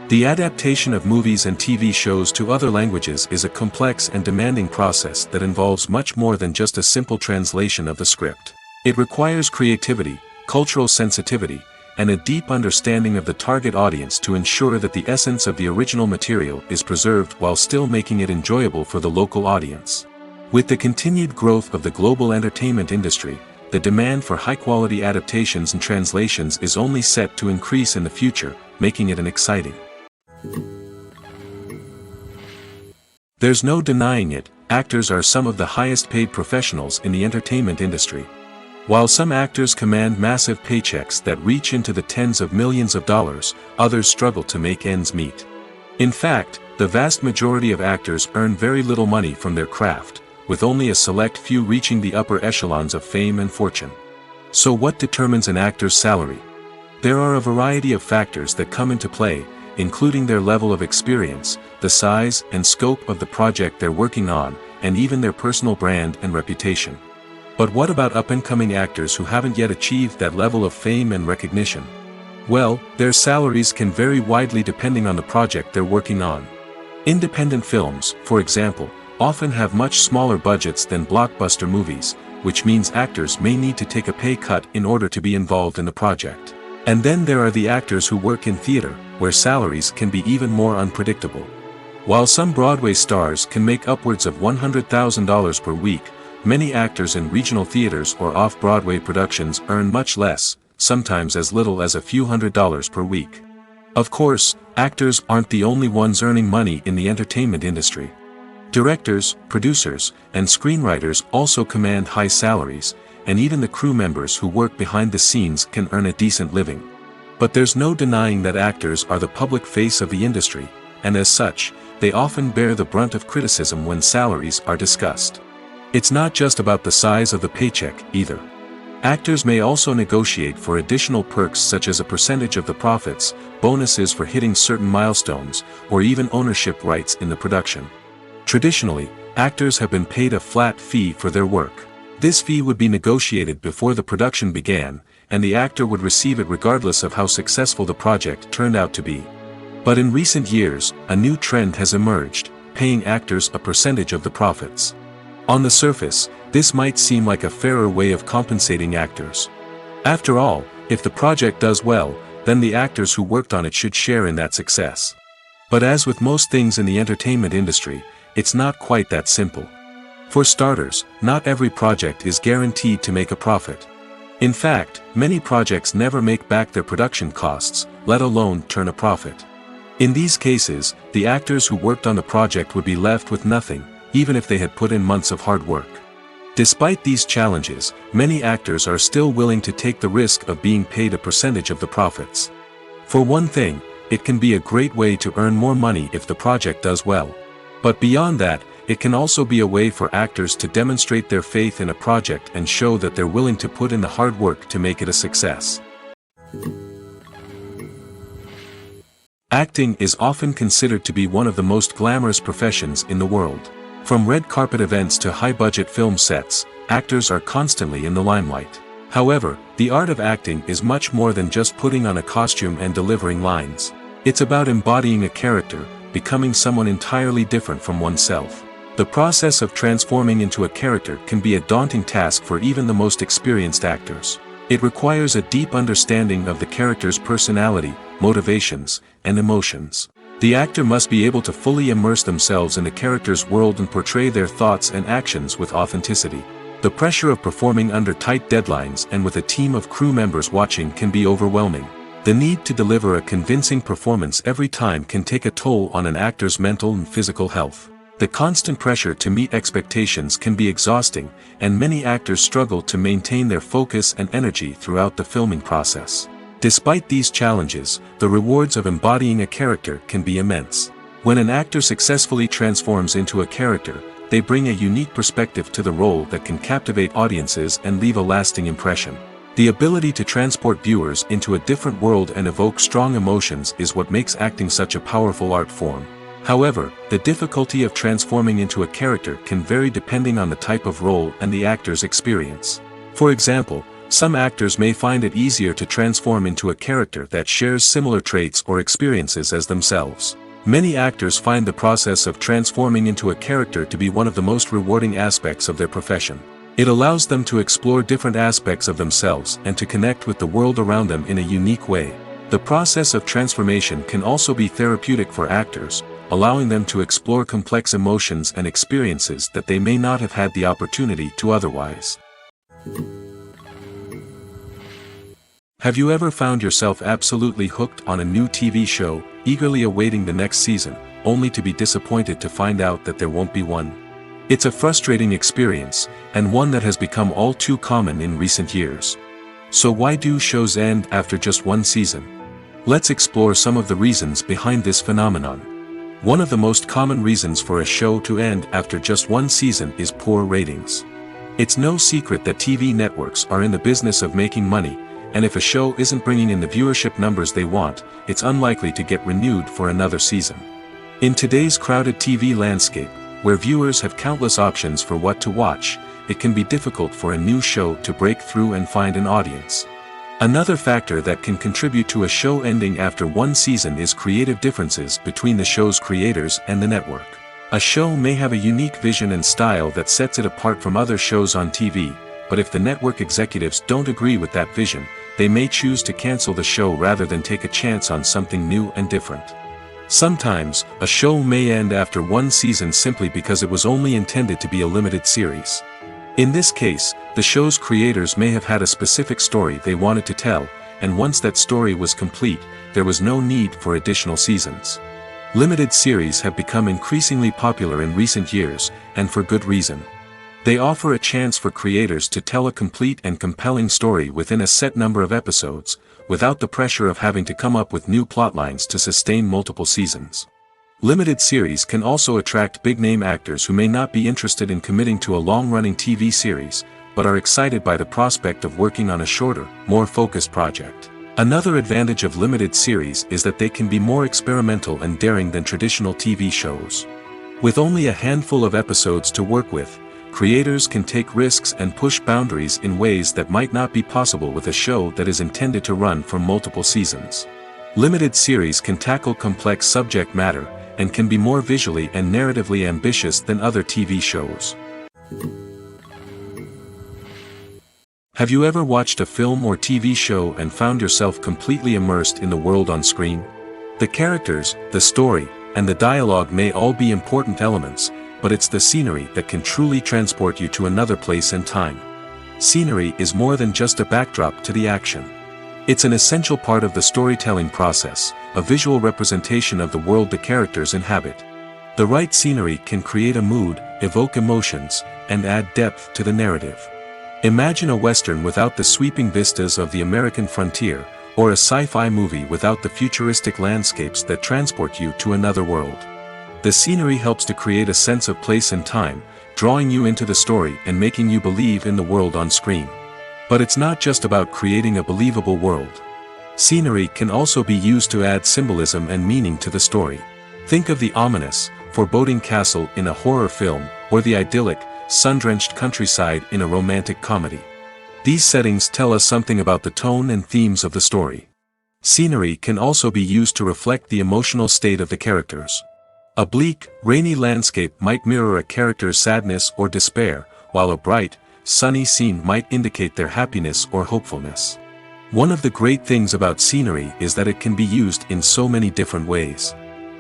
The adaptation of movies and TV shows to other languages is a complex and demanding process that involves much more than just a simple translation of the script. It requires creativity, cultural sensitivity, and a deep understanding of the target audience to ensure that the essence of the original material is preserved while still making it enjoyable for the local audience. With the continued growth of the global entertainment industry, the demand for high-quality adaptations and translations is only set to increase in the future, making it exciting. There's no denying it, actors are some of the highest-paid professionals in the entertainment industry. While some actors command massive paychecks that reach into the tens of millions of dollars, others struggle to make ends meet. In fact, the vast majority of actors earn very little money from their craft, with only a select few reaching the upper echelons of fame and fortune. So what determines an actor's salary? There are a variety of factors that come into play, including their level of experience, the size and scope of the project they're working on, and even their personal brand and reputation. But what about up-and-coming actors who haven't yet achieved that level of fame and recognition? Well, their salaries can vary widely depending on the project they're working on. Independent films, for example, often have much smaller budgets than blockbuster movies, which means actors may need to take a pay cut in order to be involved in the project. And then there are the actors who work in theater, where salaries can be even more unpredictable. While some Broadway stars can make upwards of $100,000 per week, many actors in regional theaters or off-Broadway productions earn much less, sometimes as little as a few $100s per week. Of course, actors aren't the only ones earning money in the entertainment industry. Directors, producers, and screenwriters also command high salaries, and even the crew members who work behind the scenes can earn a decent living. But there's no denying that actors are the public face of the industry, and as such, they often bear the brunt of criticism when salaries are discussed. It's not just about the size of the paycheck, either. Actors may also negotiate for additional perks such as a percentage of the profits, bonuses for hitting certain milestones, or even ownership rights in the production. Traditionally, actors have been paid a flat fee for their work. This fee would be negotiated before the production began, and the actor would receive it regardless of how successful the project turned out to be. But in recent years, a new trend has emerged, paying actors a percentage of the profits. On the surface, this might seem like a fairer way of compensating actors. After all, if the project does well, then the actors who worked on it should share in that success. But as with most things in the entertainment industry, it's not quite that simple. For starters, not every project is guaranteed to make a profit. In fact, many projects never make back their production costs, let alone turn a profit. In these cases, the actors who worked on the project would be left with nothing, even if they had put in months of hard work. Despite these challenges, many actors are still willing to take the risk of being paid a percentage of the profits. For one thing, it can be a great way to earn more money if the project does well. But beyond that, it can also be a way for actors to demonstrate their faith in a project and show that they're willing to put in the hard work to make it a success. Acting is often considered to be one of the most glamorous professions in the world. From red carpet events to high-budget film sets, actors are constantly in the limelight. However, the art of acting is much more than just putting on a costume and delivering lines. It's about embodying a character, becoming someone entirely different from oneself. The process of transforming into a character can be a daunting task for even the most experienced actors. It requires a deep understanding of the character's personality, motivations, and emotions. The actor must be able to fully immerse themselves in the character's world and portray their thoughts and actions with authenticity. The pressure of performing under tight deadlines and with a team of crew members watching can be overwhelming. The need to deliver a convincing performance every time can take a toll on an actor's mental and physical health. The constant pressure to meet expectations can be exhausting, and many actors struggle to maintain their focus and energy throughout the filming process. Despite these challenges, the rewards of embodying a character can be immense. When an actor successfully transforms into a character, they bring a unique perspective to the role that can captivate audiences and leave a lasting impression. The ability to transport viewers into a different world and evoke strong emotions is what makes acting such a powerful art form. However, the difficulty of transforming into a character can vary depending on the type of role and the actor's experience. For example, some actors may find it easier to transform into a character that shares similar traits or experiences as themselves. Many actors find the process of transforming into a character to be one of the most rewarding aspects of their profession. It allows them to explore different aspects of themselves and to connect with the world around them in a unique way. The process of transformation can also be therapeutic for actors, allowing them to explore complex emotions and experiences that they may not have had the opportunity to otherwise. Have you ever found yourself absolutely hooked on a new TV show, eagerly awaiting the next season, only to be disappointed to find out that there won't be one? It's a frustrating experience, and one that has become all too common in recent years. So why do shows end after just one season? Let's explore some of the reasons behind this phenomenon. One of the most common reasons for a show to end after just one season is poor ratings. It's no secret that TV networks are in the business of making money, and if a show isn't bringing in the viewership numbers they want, it's unlikely to get renewed for another season. In today's crowded TV landscape, where viewers have countless options for what to watch, it can be difficult for a new show to break through and find an audience. Another factor that can contribute to a show ending after one season is creative differences between the show's creators and the network. A show may have a unique vision and style that sets it apart from other shows on TV, but if the network executives don't agree with that vision, they may choose to cancel the show rather than take a chance on something new and different. Sometimes, a show may end after one season simply because it was only intended to be a limited series. In this case, the show's creators may have had a specific story they wanted to tell, and once that story was complete, there was no need for additional seasons. Limited series have become increasingly popular in recent years, and for good reason. They offer a chance for creators to tell a complete and compelling story within a set number of episodes, without the pressure of having to come up with new plotlines to sustain multiple seasons. Limited series can also attract big-name actors who may not be interested in committing to a long-running TV series, but are excited by the prospect of working on a shorter, more focused project. Another advantage of limited series is that they can be more experimental and daring than traditional TV shows. With only a handful of episodes to work with, creators can take risks and push boundaries in ways that might not be possible with a show that is intended to run for multiple seasons. Limited series can tackle complex subject matter, and can be more visually and narratively ambitious than other TV shows. Have you ever watched a film or TV show and found yourself completely immersed in the world on screen? The characters, the story, and the dialogue may all be important elements, but it's the scenery that can truly transport you to another place and time. Scenery is more than just a backdrop to the action. It's an essential part of the storytelling process, a visual representation of the world the characters inhabit. The right scenery can create a mood, evoke emotions, and add depth to the narrative. Imagine a Western without the sweeping vistas of the American frontier, or a sci-fi movie without the futuristic landscapes that transport you to another world. The scenery helps to create a sense of place and time, drawing you into the story and making you believe in the world on screen. But it's not just about creating a believable world. Scenery can also be used to add symbolism and meaning to the story. Think of the ominous, foreboding castle in a horror film, or the idyllic, sun-drenched countryside in a romantic comedy. These settings tell us something about the tone and themes of the story. Scenery can also be used to reflect the emotional state of the characters. A bleak, rainy landscape might mirror a character's sadness or despair, while a bright, sunny scene might indicate their happiness or hopefulness. One of the great things about scenery is that it can be used in so many different ways.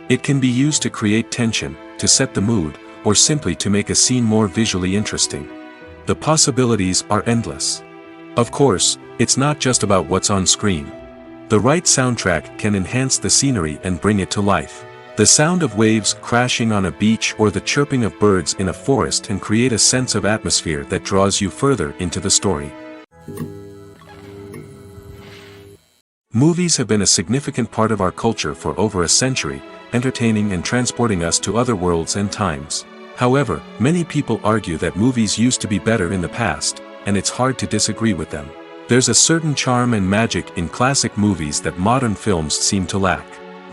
It can be used to create tension, to set the mood, or simply to make a scene more visually interesting. The possibilities are endless. Of course, it's not just about what's on screen. The right soundtrack can enhance the scenery and bring it to life. The sound of waves crashing on a beach or the chirping of birds in a forest can create a sense of atmosphere that draws you further into the story. Movies have been a significant part of our culture for over a century, entertaining and transporting us to other worlds and times. However, many people argue that movies used to be better in the past, and it's hard to disagree with them. There's a certain charm and magic in classic movies that modern films seem to lack.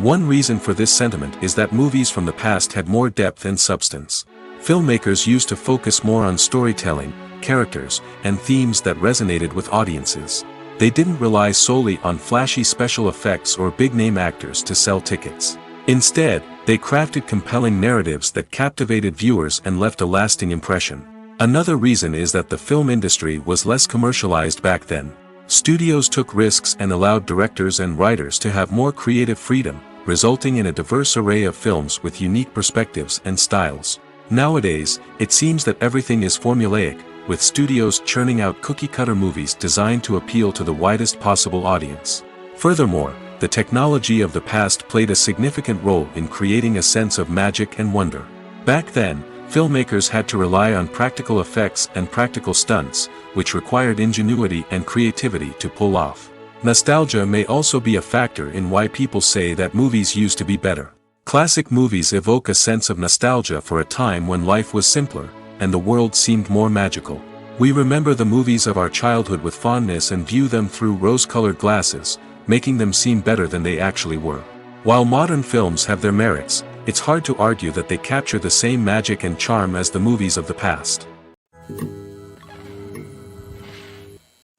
One reason for this sentiment is that movies from the past had more depth and substance. Filmmakers used to focus more on storytelling, characters, and themes that resonated with audiences. They didn't rely solely on flashy special effects or big-name actors to sell tickets. Instead, they crafted compelling narratives that captivated viewers and left a lasting impression. Another reason is that the film industry was less commercialized back then. Studios took risks and allowed directors and writers to have more creative freedom, resulting in a diverse array of films with unique perspectives and styles. Nowadays, it seems that everything is formulaic, with studios churning out cookie-cutter movies designed to appeal to the widest possible audience. Furthermore, the technology of the past played a significant role in creating a sense of magic and wonder. Back then, filmmakers had to rely on practical effects and practical stunts, which required ingenuity and creativity to pull off. Nostalgia may also be a factor in why people say that movies used to be better. Classic movies evoke a sense of nostalgia for a time when life was simpler, and the world seemed more magical. We remember the movies of our childhood with fondness and view them through rose-colored glasses, making them seem better than they actually were. While modern films have their merits, it's hard to argue that they capture the same magic and charm as the movies of the past.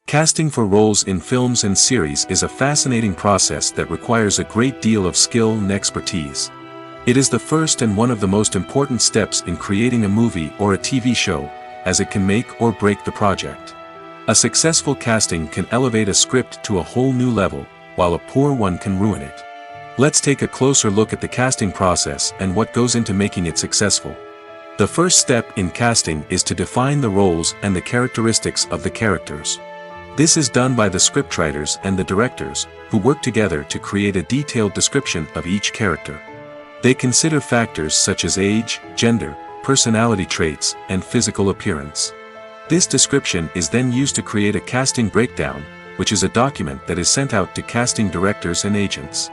Casting for roles in films and series is a fascinating process that requires a great deal of skill and expertise. It is the first and one of the most important steps in creating a movie or a TV show, as it can make or break the project. A successful casting can elevate a script to a whole new level, while a poor one can ruin it. Let's take a closer look at the casting process and what goes into making it successful. The first step in casting is to define the roles and the characteristics of the characters. This is done by the scriptwriters and the directors, who work together to create a detailed description of each character. They consider factors such as age, gender, personality traits, and physical appearance. This description is then used to create a casting breakdown, which is a document that is sent out to casting directors and agents.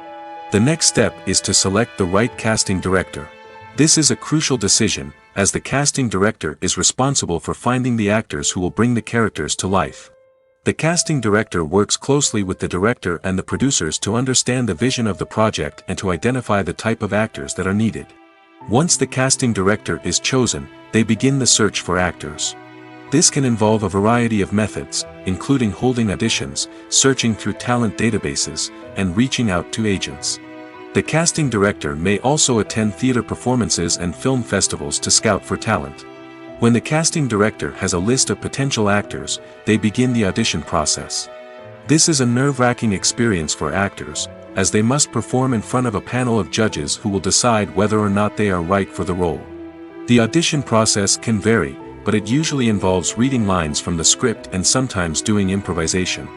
The next step is to select the right casting director. This is a crucial decision, as the casting director is responsible for finding the actors who will bring the characters to life. The casting director works closely with the director and the producers to understand the vision of the project and to identify the type of actors that are needed. Once the casting director is chosen, they begin the search for actors. This can involve a variety of methods, including holding auditions, searching through talent databases, and reaching out to agents. The casting director may also attend theater performances and film festivals to scout for talent. When the casting director has a list of potential actors, they begin the audition process. This is a nerve-wracking experience for actors, as they must perform in front of a panel of judges who will decide whether or not they are right for the role. The audition process can vary, but it usually involves reading lines from the script and sometimes doing improvisation.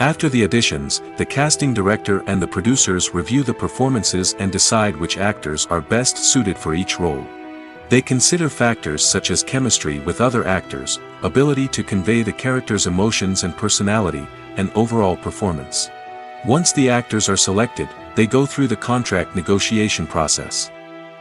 After the auditions, the casting director and the producers review the performances and decide which actors are best suited for each role. They consider factors such as chemistry with other actors, ability to convey the character's emotions and personality, and overall performance. Once the actors are selected, they go through the contract negotiation process.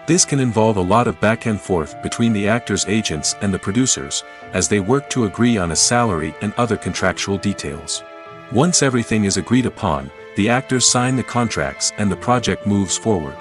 This can involve a lot of back and forth between the actors' agents and the producers, as they work to agree on a salary and other contractual details. Once everything is agreed upon, the actors sign the contracts and the project moves forward.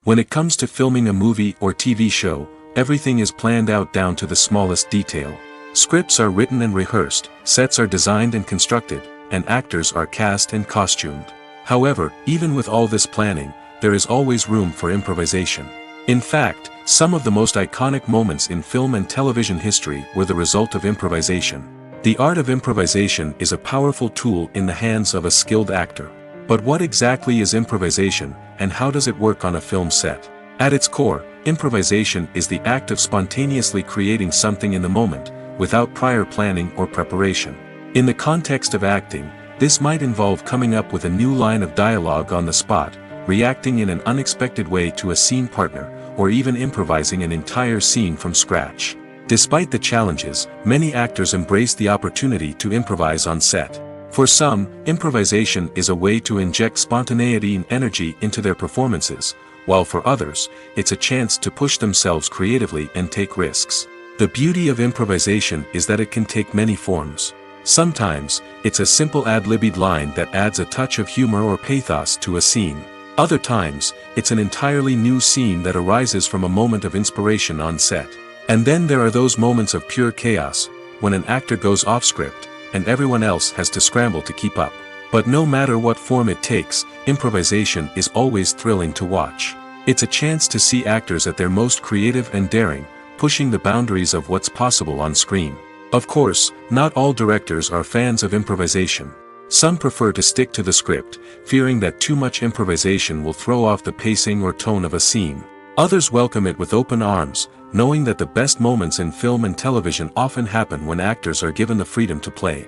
When it comes to filming a movie or TV show, everything is planned out down to the smallest detail. Scripts are written and rehearsed, sets are designed and constructed, and actors are cast and costumed. However, even with all this planning, there is always room for improvisation. In fact, some of the most iconic moments in film and television history were the result of improvisation. The art of improvisation is a powerful tool in the hands of a skilled actor. But what exactly is improvisation, and how does it work on a film set? At its core, improvisation is the act of spontaneously creating something in the moment, without prior planning or preparation. In the context of acting, this might involve coming up with a new line of dialogue on the spot, reacting in an unexpected way to a scene partner, or even improvising an entire scene from scratch. Despite the challenges, many actors embrace the opportunity to improvise on set. For some, improvisation is a way to inject spontaneity and energy into their performances, while for others, it's a chance to push themselves creatively and take risks. The beauty of improvisation is that it can take many forms. Sometimes, it's a simple ad-libbed line that adds a touch of humor or pathos to a scene. Other times, it's an entirely new scene that arises from a moment of inspiration on set. And then there are those moments of pure chaos, when an actor goes off script, and everyone else has to scramble to keep up. But no matter what form it takes, improvisation is always thrilling to watch. It's a chance to see actors at their most creative and daring, pushing the boundaries of what's possible on screen. Of course, not all directors are fans of improvisation. Some prefer to stick to the script, fearing that too much improvisation will throw off the pacing or tone of a scene. Others welcome it with open arms, knowing that the best moments in film and television often happen when actors are given the freedom to play.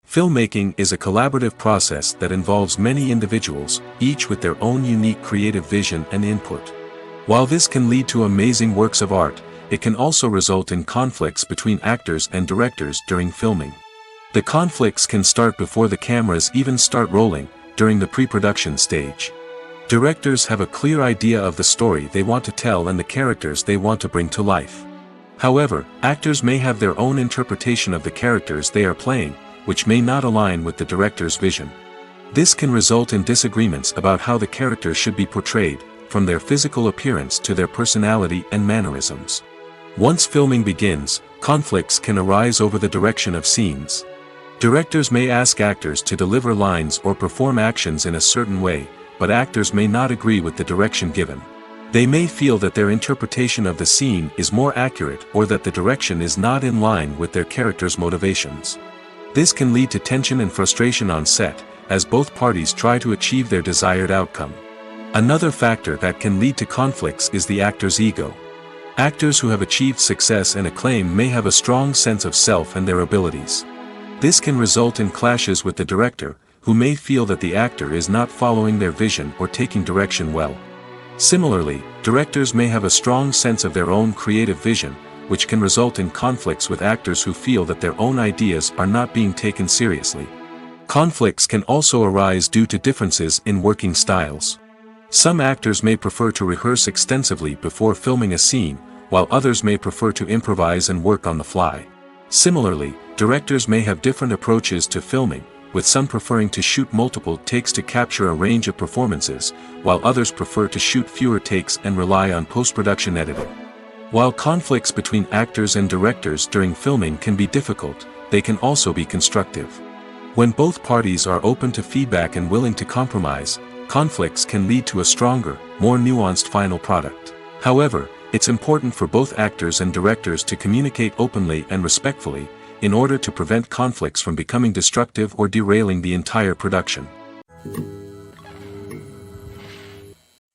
Filmmaking is a collaborative process that involves many individuals, each with their own unique creative vision and input. While this can lead to amazing works of art, it can also result in conflicts between actors and directors during filming. The conflicts can start before the cameras even start rolling, during the pre-production stage. Directors have a clear idea of the story they want to tell and the characters they want to bring to life. However, actors may have their own interpretation of the characters they are playing, which may not align with the director's vision. This can result in disagreements about how the characters should be portrayed, from their physical appearance to their personality and mannerisms. Once filming begins, conflicts can arise over the direction of scenes. Directors may ask actors to deliver lines or perform actions in a certain way, but actors may not agree with the direction given. They may feel that their interpretation of the scene is more accurate or that the direction is not in line with their character's motivations. This can lead to tension and frustration on set, as both parties try to achieve their desired outcome. Another factor that can lead to conflicts is the actor's ego. Actors who have achieved success and acclaim may have a strong sense of self and their abilities. This can result in clashes with the director, who may feel that the actor is not following their vision or taking direction well. Similarly, directors may have a strong sense of their own creative vision, which can result in conflicts with actors who feel that their own ideas are not being taken seriously. Conflicts can also arise due to differences in working styles. Some actors may prefer to rehearse extensively before filming a scene, while others may prefer to improvise and work on the fly. Similarly, directors may have different approaches to filming, with some preferring to shoot multiple takes to capture a range of performances, while others prefer to shoot fewer takes and rely on post-production editing. While conflicts between actors and directors during filming can be difficult, they can also be constructive. When both parties are open to feedback and willing to compromise, conflicts can lead to a stronger, more nuanced final product. However, it's important for both actors and directors to communicate openly and respectfully, in order to prevent conflicts from becoming destructive or derailing the entire production.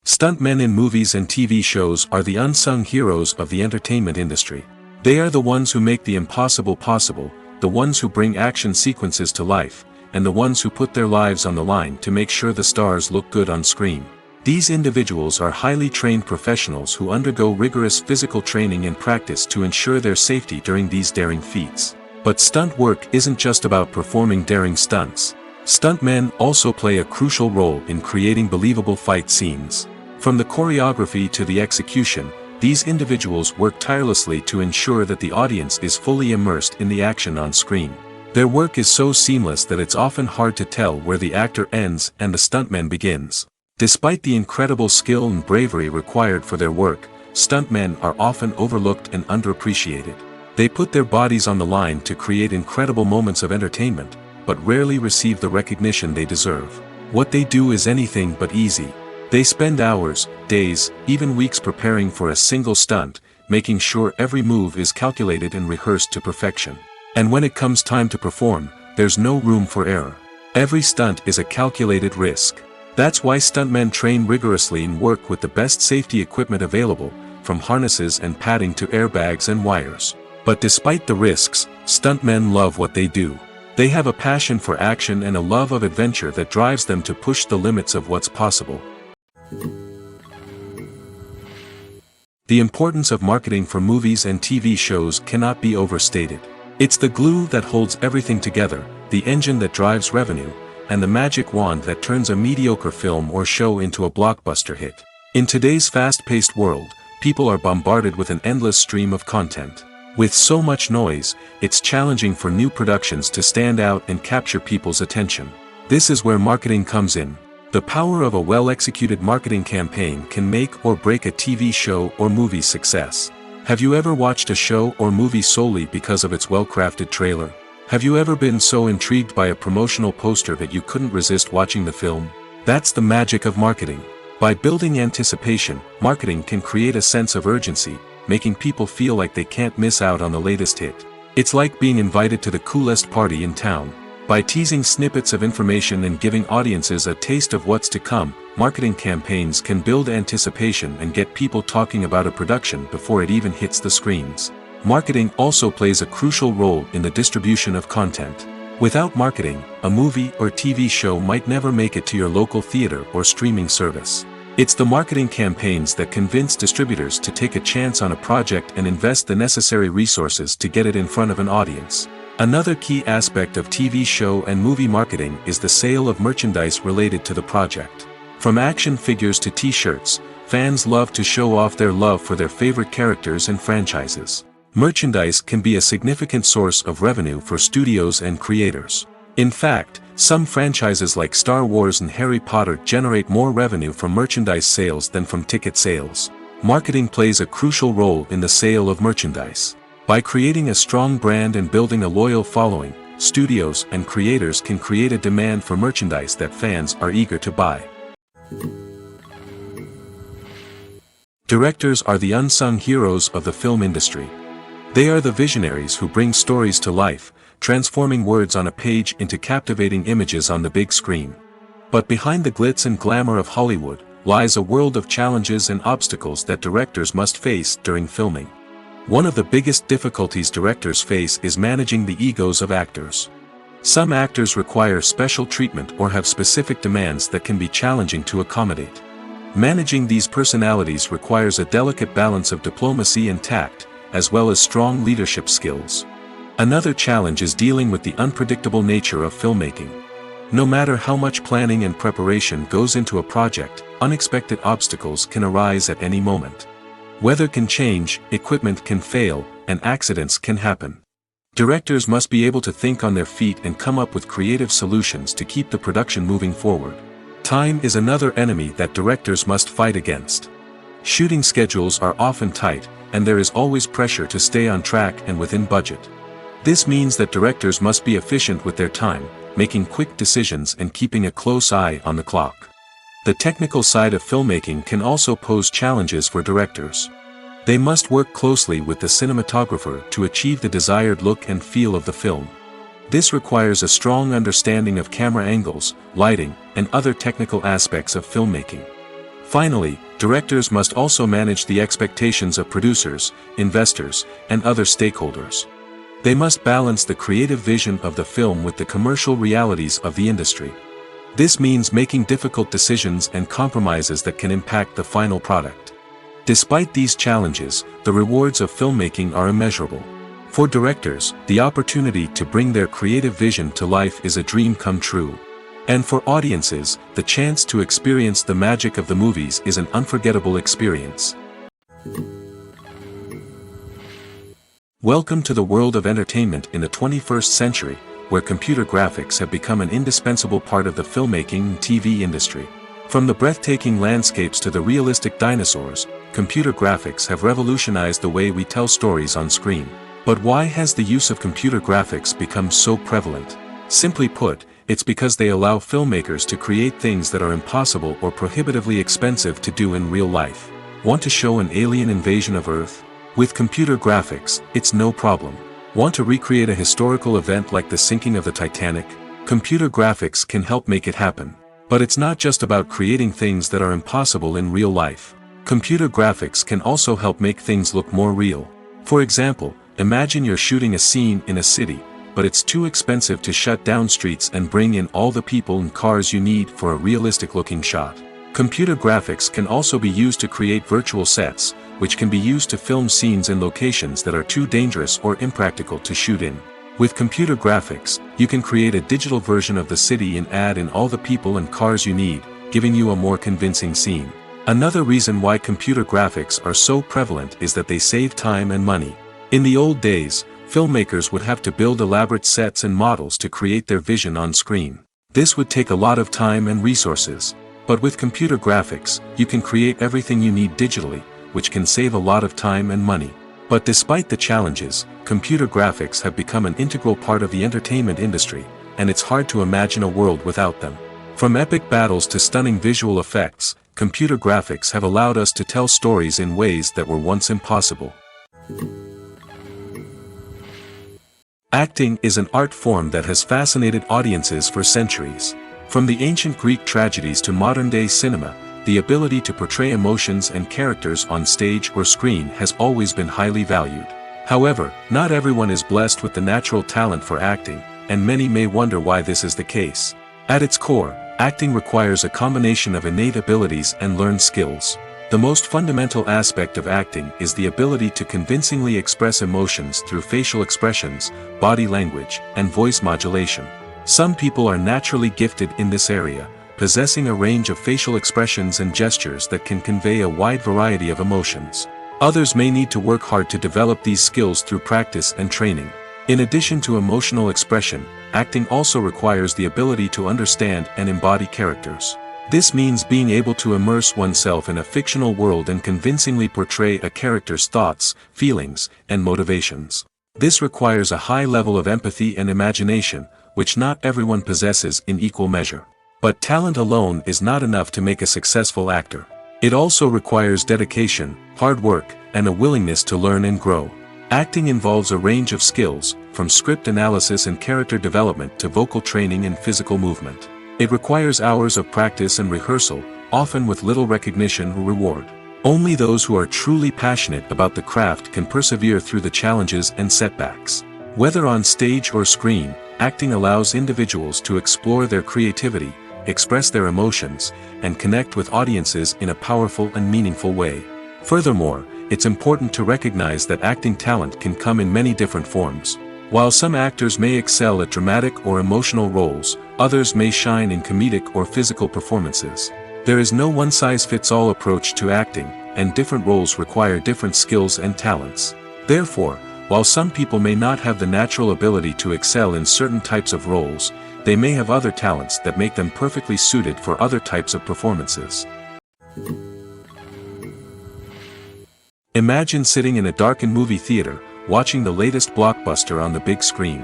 Stuntmen in movies and TV shows are the unsung heroes of the entertainment industry. They are the ones who make the impossible possible, the ones who bring action sequences to life, and the ones who put their lives on the line to make sure the stars look good on screen. These individuals are highly trained professionals who undergo rigorous physical training and practice to ensure their safety during these daring feats. But stunt work isn't just about performing daring stunts. Stuntmen also play a crucial role in creating believable fight scenes. From the choreography to the execution, these individuals work tirelessly to ensure that the audience is fully immersed in the action on screen. Their work is so seamless that it's often hard to tell where the actor ends and the stuntman begins. Despite the incredible skill and bravery required for their work, stuntmen are often overlooked and underappreciated. They put their bodies on the line to create incredible moments of entertainment, but rarely receive the recognition they deserve. What they do is anything but easy. They spend hours, days, even weeks preparing for a single stunt, making sure every move is calculated and rehearsed to perfection. And when it comes time to perform, there's no room for error. Every stunt is a calculated risk. That's why stuntmen train rigorously and work with the best safety equipment available, from harnesses and padding to airbags and wires. But despite the risks, stuntmen love what they do. They have a passion for action and a love of adventure that drives them to push the limits of what's possible. The importance of marketing for movies and TV shows cannot be overstated. It's the glue that holds everything together, the engine that drives revenue, and the magic wand that turns a mediocre film or show into a blockbuster hit. In today's fast-paced world, people are bombarded with an endless stream of content. With so much noise, it's challenging for new productions to stand out and capture people's attention. This is where marketing comes in. The power of a well-executed marketing campaign can make or break a TV show or movie's success. Have you ever watched a show or movie solely because of its well-crafted trailer? Have you ever been so intrigued by a promotional poster that you couldn't resist watching the film? That's the magic of marketing. By building anticipation, marketing can create a sense of urgency, making people feel like they can't miss out on the latest hit. It's like being invited to the coolest party in town. By teasing snippets of information and giving audiences a taste of what's to come, marketing campaigns can build anticipation and get people talking about a production before it even hits the screens. Marketing also plays a crucial role in the distribution of content. Without marketing, a movie or TV show might never make it to your local theater or streaming service. It's the marketing campaigns that convince distributors to take a chance on a project and invest the necessary resources to get it in front of an audience. Another key aspect of TV show and movie marketing is the sale of merchandise related to the project. From action figures to t-shirts, fans love to show off their love for their favorite characters and franchises. Merchandise can be a significant source of revenue for studios and creators. In fact, some franchises like Star Wars and Harry Potter generate more revenue from merchandise sales than from ticket sales. Marketing plays a crucial role in the sale of merchandise. By creating a strong brand and building a loyal following, studios and creators can create a demand for merchandise that fans are eager to buy. Directors are the unsung heroes of the film industry. They are the visionaries who bring stories to life, transforming words on a page into captivating images on the big screen. But behind the glitz and glamour of Hollywood, lies a world of challenges and obstacles that directors must face during filming. One of the biggest difficulties directors face is managing the egos of actors. Some actors require special treatment or have specific demands that can be challenging to accommodate. Managing these personalities requires a delicate balance of diplomacy and tact, as well as strong leadership skills. Another challenge is dealing with the unpredictable nature of filmmaking. No matter how much planning and preparation goes into a project, unexpected obstacles can arise at any moment. Weather can change, equipment can fail, and accidents can happen. Directors must be able to think on their feet and come up with creative solutions to keep the production moving forward. Time is another enemy that directors must fight against. Shooting schedules are often tight, and there is always pressure to stay on track and within budget. This means that directors must be efficient with their time, making quick decisions and keeping a close eye on the clock. The technical side of filmmaking can also pose challenges for directors. They must work closely with the cinematographer to achieve the desired look and feel of the film. This requires a strong understanding of camera angles, lighting, and other technical aspects of filmmaking. Finally, directors must also manage the expectations of producers, investors, and other stakeholders. They must balance the creative vision of the film with the commercial realities of the industry. This means making difficult decisions and compromises that can impact the final product. Despite these challenges, the rewards of filmmaking are immeasurable. For directors, the opportunity to bring their creative vision to life is a dream come true. And for audiences, the chance to experience the magic of the movies is an unforgettable experience. Welcome to the world of entertainment in the 21st century, where computer graphics have become an indispensable part of the filmmaking and TV industry. From the breathtaking landscapes to the realistic dinosaurs, computer graphics have revolutionized the way we tell stories on screen. But why has the use of computer graphics become so prevalent? Simply put, it's because they allow filmmakers to create things that are impossible or prohibitively expensive to do in real life. Want to show an alien invasion of Earth? With computer graphics, it's no problem. Want to recreate a historical event like the sinking of the Titanic? Computer graphics can help make it happen. But it's not just about creating things that are impossible in real life. Computer graphics can also help make things look more real. For example, imagine you're shooting a scene in a city, but it's too expensive to shut down streets and bring in all the people and cars you need for a realistic-looking shot. Computer graphics can also be used to create virtual sets, which can be used to film scenes in locations that are too dangerous or impractical to shoot in. With computer graphics, you can create a digital version of the city and add in all the people and cars you need, giving you a more convincing scene. Another reason why computer graphics are so prevalent is that they save time and money. In the old days, filmmakers would have to build elaborate sets and models to create their vision on screen. This would take a lot of time and resources. But with computer graphics, you can create everything you need digitally, which can save a lot of time and money. But despite the challenges, computer graphics have become an integral part of the entertainment industry, and it's hard to imagine a world without them. From epic battles to stunning visual effects, computer graphics have allowed us to tell stories in ways that were once impossible. Acting is an art form that has fascinated audiences for centuries. From the ancient Greek tragedies to modern-day cinema, the ability to portray emotions and characters on stage or screen has always been highly valued. However, not everyone is blessed with the natural talent for acting, and many may wonder why this is the case. At its core, acting requires a combination of innate abilities and learned skills. The most fundamental aspect of acting is the ability to convincingly express emotions through facial expressions, body language, and voice modulation. Some people are naturally gifted in this area, possessing a range of facial expressions and gestures that can convey a wide variety of emotions. Others may need to work hard to develop these skills through practice and training. In addition to emotional expression, acting also requires the ability to understand and embody characters. This means being able to immerse oneself in a fictional world and convincingly portray a character's thoughts, feelings, and motivations. This requires a high level of empathy and imagination, which not everyone possesses in equal measure. But talent alone is not enough to make a successful actor. It also requires dedication, hard work, and a willingness to learn and grow. Acting involves a range of skills, from script analysis and character development to vocal training and physical movement. It requires hours of practice and rehearsal, often with little recognition or reward. Only those who are truly passionate about the craft can persevere through the challenges and setbacks. Whether on stage or screen, acting allows individuals to explore their creativity, express their emotions, and connect with audiences in a powerful and meaningful way. Furthermore, it's important to recognize that acting talent can come in many different forms. While some actors may excel at dramatic or emotional roles, others may shine in comedic or physical performances. There is no one-size-fits-all approach to acting, and different roles require different skills and talents. Therefore, while some people may not have the natural ability to excel in certain types of roles, they may have other talents that make them perfectly suited for other types of performances. Imagine sitting in a darkened movie theater, watching the latest blockbuster on the big screen.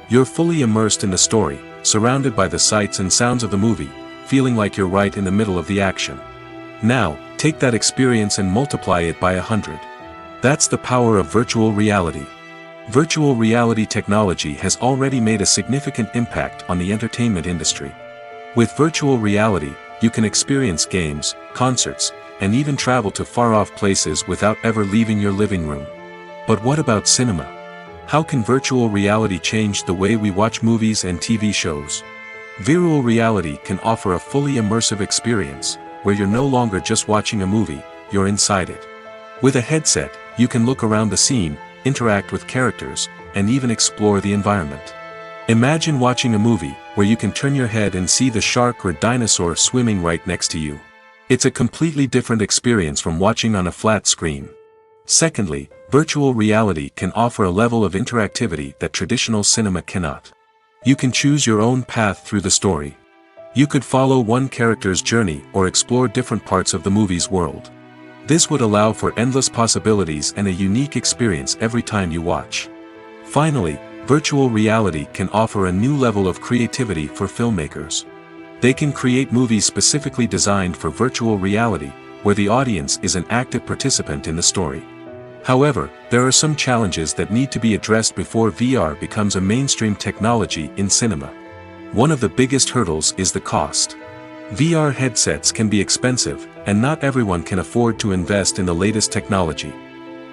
You're fully immersed in the story, surrounded by the sights and sounds of the movie, feeling like you're right in the middle of the action. Now, take that experience and multiply it by 100. That's the power of virtual reality. Virtual reality technology has already made a significant impact on the entertainment industry. With virtual reality, you can experience games, concerts, and even travel to far-off places without ever leaving your living room. But what about cinema? How can virtual reality change the way we watch movies and TV shows? Virtual reality can offer a fully immersive experience, where you're no longer just watching a movie, you're inside it. With a headset, you can look around the scene, interact with characters, and even explore the environment. Imagine watching a movie, where you can turn your head and see the shark or dinosaur swimming right next to you. It's a completely different experience from watching on a flat screen. Secondly, virtual reality can offer a level of interactivity that traditional cinema cannot. You can choose your own path through the story. You could follow one character's journey or explore different parts of the movie's world. This would allow for endless possibilities and a unique experience every time you watch. Finally, virtual reality can offer a new level of creativity for filmmakers. They can create movies specifically designed for virtual reality, where the audience is an active participant in the story. However, there are some challenges that need to be addressed before VR becomes a mainstream technology in cinema. One of the biggest hurdles is the cost. VR headsets can be expensive, and not everyone can afford to invest in the latest technology.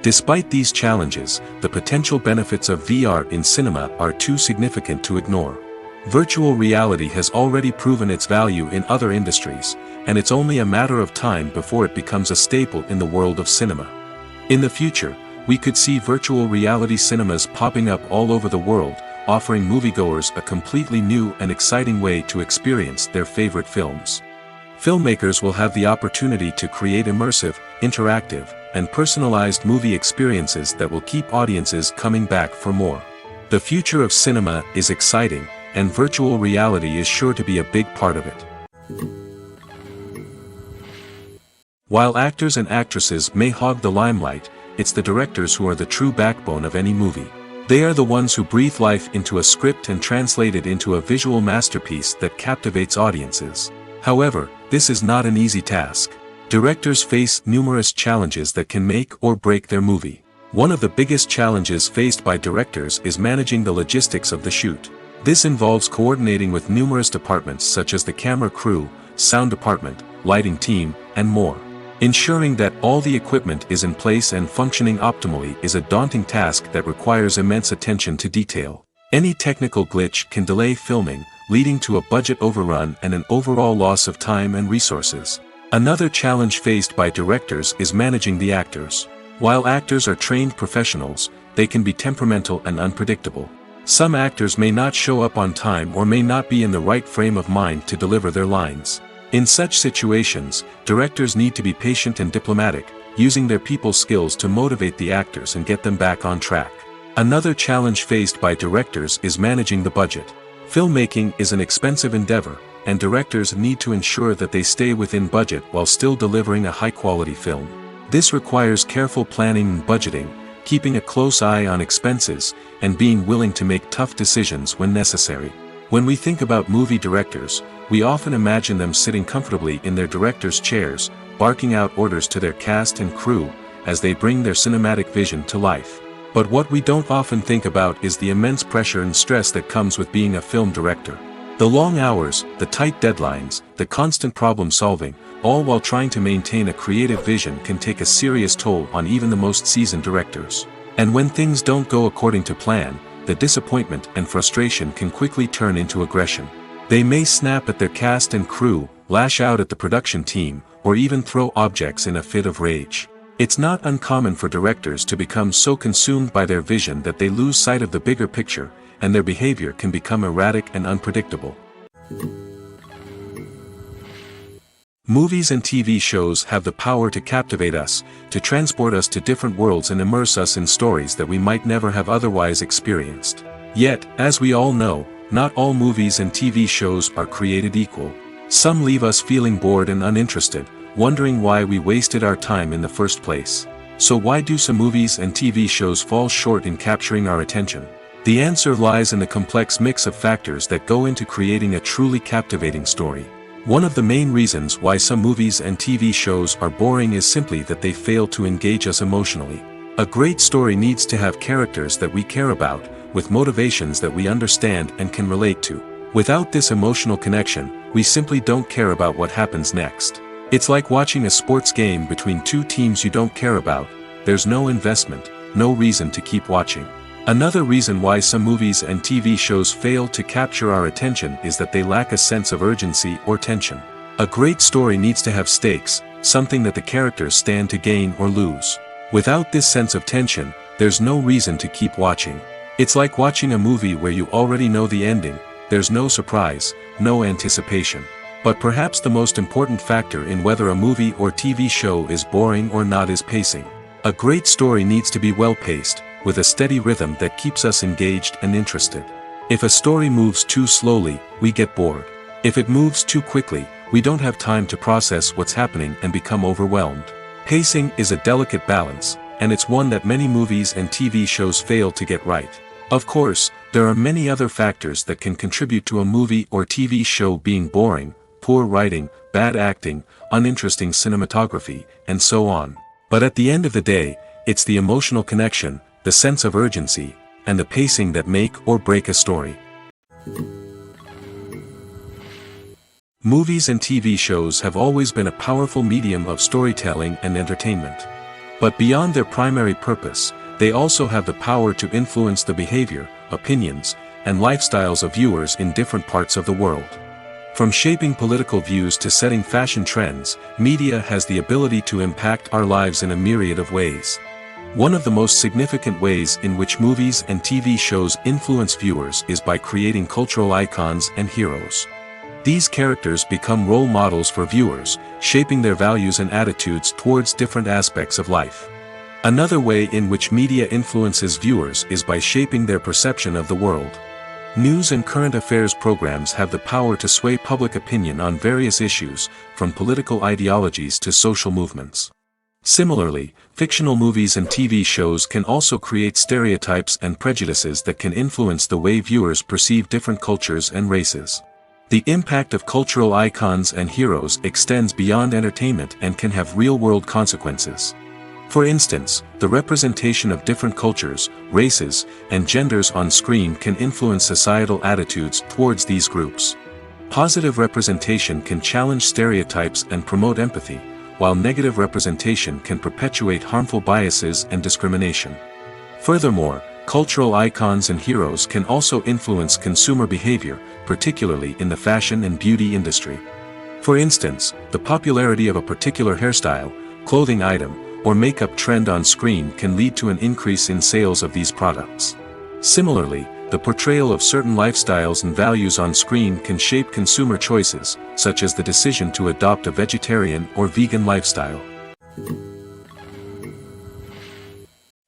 Despite these challenges, the potential benefits of VR in cinema are too significant to ignore. Virtual reality has already proven its value in other industries, and it's only a matter of time before it becomes a staple in the world of cinema. In the future, we could see virtual reality cinemas popping up all over the world, offering moviegoers a completely new and exciting way to experience their favorite films. Filmmakers will have the opportunity to create immersive, interactive, and personalized movie experiences that will keep audiences coming back for more. The future of cinema is exciting, and virtual reality is sure to be a big part of it. While actors and actresses may hog the limelight, it's the directors who are the true backbone of any movie. They are the ones who breathe life into a script and translate it into a visual masterpiece that captivates audiences. However, this is not an easy task. Directors face numerous challenges that can make or break their movie. One of the biggest challenges faced by directors is managing the logistics of the shoot. This involves coordinating with numerous departments such as the camera crew, sound department, lighting team, and more. Ensuring that all the equipment is in place and functioning optimally is a daunting task that requires immense attention to detail. Any technical glitch can delay filming, leading to a budget overrun and an overall loss of time and resources. Another challenge faced by directors is managing the actors. While actors are trained professionals, they can be temperamental and unpredictable. Some actors may not show up on time or may not be in the right frame of mind to deliver their lines. In such situations, directors need to be patient and diplomatic, using their people skills to motivate the actors and get them back on track. Another challenge faced by directors is managing the budget. Filmmaking is an expensive endeavor, and directors need to ensure that they stay within budget while still delivering a high-quality film. This requires careful planning and budgeting, keeping a close eye on expenses, and being willing to make tough decisions when necessary. When we think about movie directors, we often imagine them sitting comfortably in their director's chairs, barking out orders to their cast and crew, as they bring their cinematic vision to life. But what we don't often think about is the immense pressure and stress that comes with being a film director. The long hours, the tight deadlines, the constant problem solving, all while trying to maintain a creative vision can take a serious toll on even the most seasoned directors. And when things don't go according to plan, the disappointment and frustration can quickly turn into aggression. They may snap at their cast and crew, lash out at the production team, or even throw objects in a fit of rage. It's not uncommon for directors to become so consumed by their vision that they lose sight of the bigger picture, and their behavior can become erratic and unpredictable. Movies and TV shows have the power to captivate us, to transport us to different worlds and immerse us in stories that we might never have otherwise experienced. Yet, as we all know, not all movies and TV shows are created equal. Some leave us feeling bored and uninterested, wondering why we wasted our time in the first place. So why do some movies and TV shows fall short in capturing our attention? The answer lies in the complex mix of factors that go into creating a truly captivating story. One of the main reasons why some movies and TV shows are boring is simply that they fail to engage us emotionally. A great story needs to have characters that we care about, with motivations that we understand and can relate to. Without this emotional connection, we simply don't care about what happens next. It's like watching a sports game between two teams you don't care about. There's no investment, no reason to keep watching. Another reason why some movies and TV shows fail to capture our attention is that they lack a sense of urgency or tension. A great story needs to have stakes, something that the characters stand to gain or lose. Without this sense of tension, there's no reason to keep watching. It's like watching a movie where you already know the ending, there's no surprise, no anticipation. But perhaps the most important factor in whether a movie or TV show is boring or not is pacing. A great story needs to be well-paced, with a steady rhythm that keeps us engaged and interested. If a story moves too slowly, we get bored. If it moves too quickly, we don't have time to process what's happening and become overwhelmed. Pacing is a delicate balance, and it's one that many movies and TV shows fail to get right. Of course, there are many other factors that can contribute to a movie or TV show being boring: poor writing, bad acting, uninteresting cinematography, and so on. But at the end of the day, it's the emotional connection, the sense of urgency, and the pacing that make or break a story. Movies and TV shows have always been a powerful medium of storytelling and entertainment. But beyond their primary purpose, they also have the power to influence the behavior, opinions, and lifestyles of viewers in different parts of the world. From shaping political views to setting fashion trends, media has the ability to impact our lives in a myriad of ways. One of the most significant ways in which movies and TV shows influence viewers is by creating cultural icons and heroes. These characters become role models for viewers, shaping their values and attitudes towards different aspects of life. Another way in which media influences viewers is by shaping their perception of the world. News and current affairs programs have the power to sway public opinion on various issues, from political ideologies to social movements. Similarly, fictional movies and TV shows can also create stereotypes and prejudices that can influence the way viewers perceive different cultures and races. The impact of cultural icons and heroes extends beyond entertainment and can have real-world consequences. For instance, the representation of different cultures, races, and genders on screen can influence societal attitudes towards these groups. Positive representation can challenge stereotypes and promote empathy, while negative representation can perpetuate harmful biases and discrimination. Furthermore, cultural icons and heroes can also influence consumer behavior, particularly in the fashion and beauty industry. For instance, the popularity of a particular hairstyle, clothing item, or makeup trend on screen can lead to an increase in sales of these products. Similarly, the portrayal of certain lifestyles and values on screen can shape consumer choices, such as the decision to adopt a vegetarian or vegan lifestyle.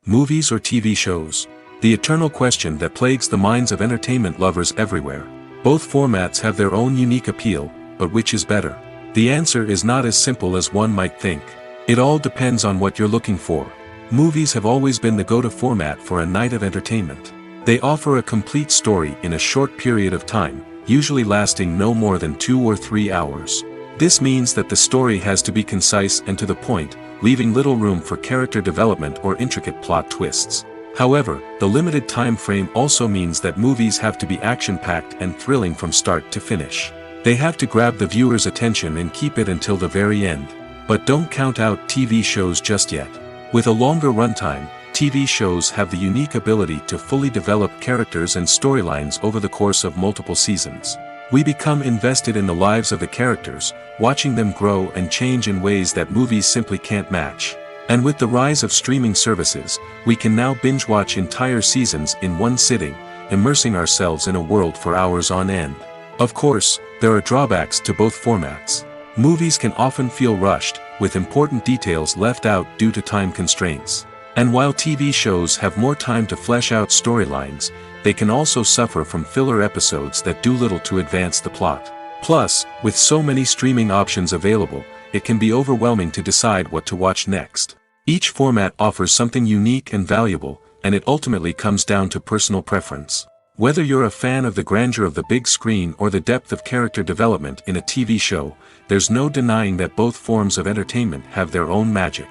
Movies or TV shows? The eternal question that plagues the minds of entertainment lovers everywhere. Both formats have their own unique appeal, but which is better? The answer is not as simple as one might think. It all depends on what you're looking for. Movies have always been the go-to format for a night of entertainment. They offer a complete story in a short period of time, usually lasting no more than 2 or 3 hours. This means that the story has to be concise and to the point, leaving little room for character development or intricate plot twists. However, the limited time frame also means that movies have to be action-packed and thrilling from start to finish. They have to grab the viewer's attention and keep it until the very end. But don't count out TV shows just yet. With a longer runtime, TV shows have the unique ability to fully develop characters and storylines over the course of multiple seasons. We become invested in the lives of the characters, watching them grow and change in ways that movies simply can't match. And with the rise of streaming services, we can now binge-watch entire seasons in one sitting, immersing ourselves in a world for hours on end. Of course, there are drawbacks to both formats. Movies can often feel rushed, with important details left out due to time constraints. And while TV shows have more time to flesh out storylines, they can also suffer from filler episodes that do little to advance the plot. Plus, with so many streaming options available, it can be overwhelming to decide what to watch next. Each format offers something unique and valuable, and it ultimately comes down to personal preference. Whether you're a fan of the grandeur of the big screen or the depth of character development in a TV show, there's no denying that both forms of entertainment have their own magic.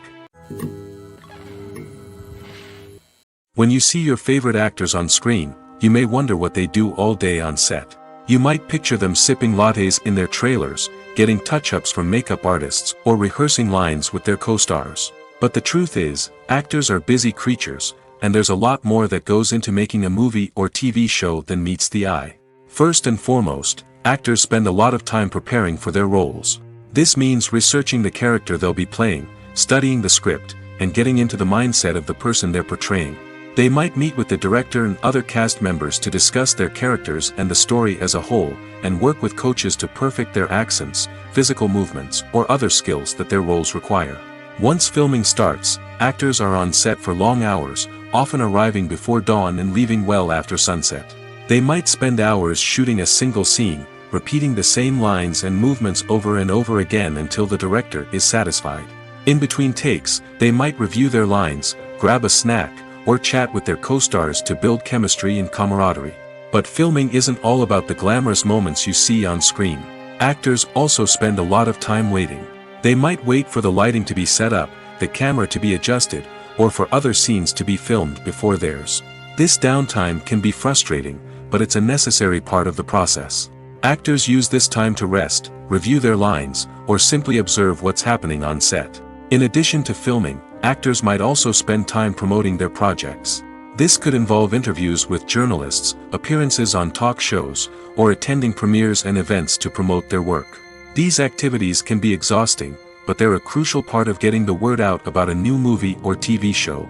When you see your favorite actors on screen, you may wonder what they do all day on set. You might picture them sipping lattes in their trailers, getting touch-ups from makeup artists, or rehearsing lines with their co-stars. But the truth is, actors are busy creatures, and there's a lot more that goes into making a movie or TV show than meets the eye. First and foremost, actors spend a lot of time preparing for their roles. This means researching the character they'll be playing, studying the script, and getting into the mindset of the person they're portraying. They might meet with the director and other cast members to discuss their characters and the story as a whole, and work with coaches to perfect their accents, physical movements, or other skills that their roles require. Once filming starts, actors are on set for long hours, often arriving before dawn and leaving well after sunset. They might spend hours shooting a single scene, repeating the same lines and movements over and over again until the director is satisfied. In between takes, they might review their lines, grab a snack, or chat with their co-stars to build chemistry and camaraderie. But filming isn't all about the glamorous moments you see on screen. Actors also spend a lot of time waiting. They might wait for the lighting to be set up, the camera to be adjusted, or for other scenes to be filmed before theirs. This downtime can be frustrating, but it's a necessary part of the process. Actors use this time to rest, review their lines, or simply observe what's happening on set. In addition to filming, actors might also spend time promoting their projects. This could involve interviews with journalists, appearances on talk shows, or attending premieres and events to promote their work. These activities can be exhausting, but they're a crucial part of getting the word out about a new movie or TV show.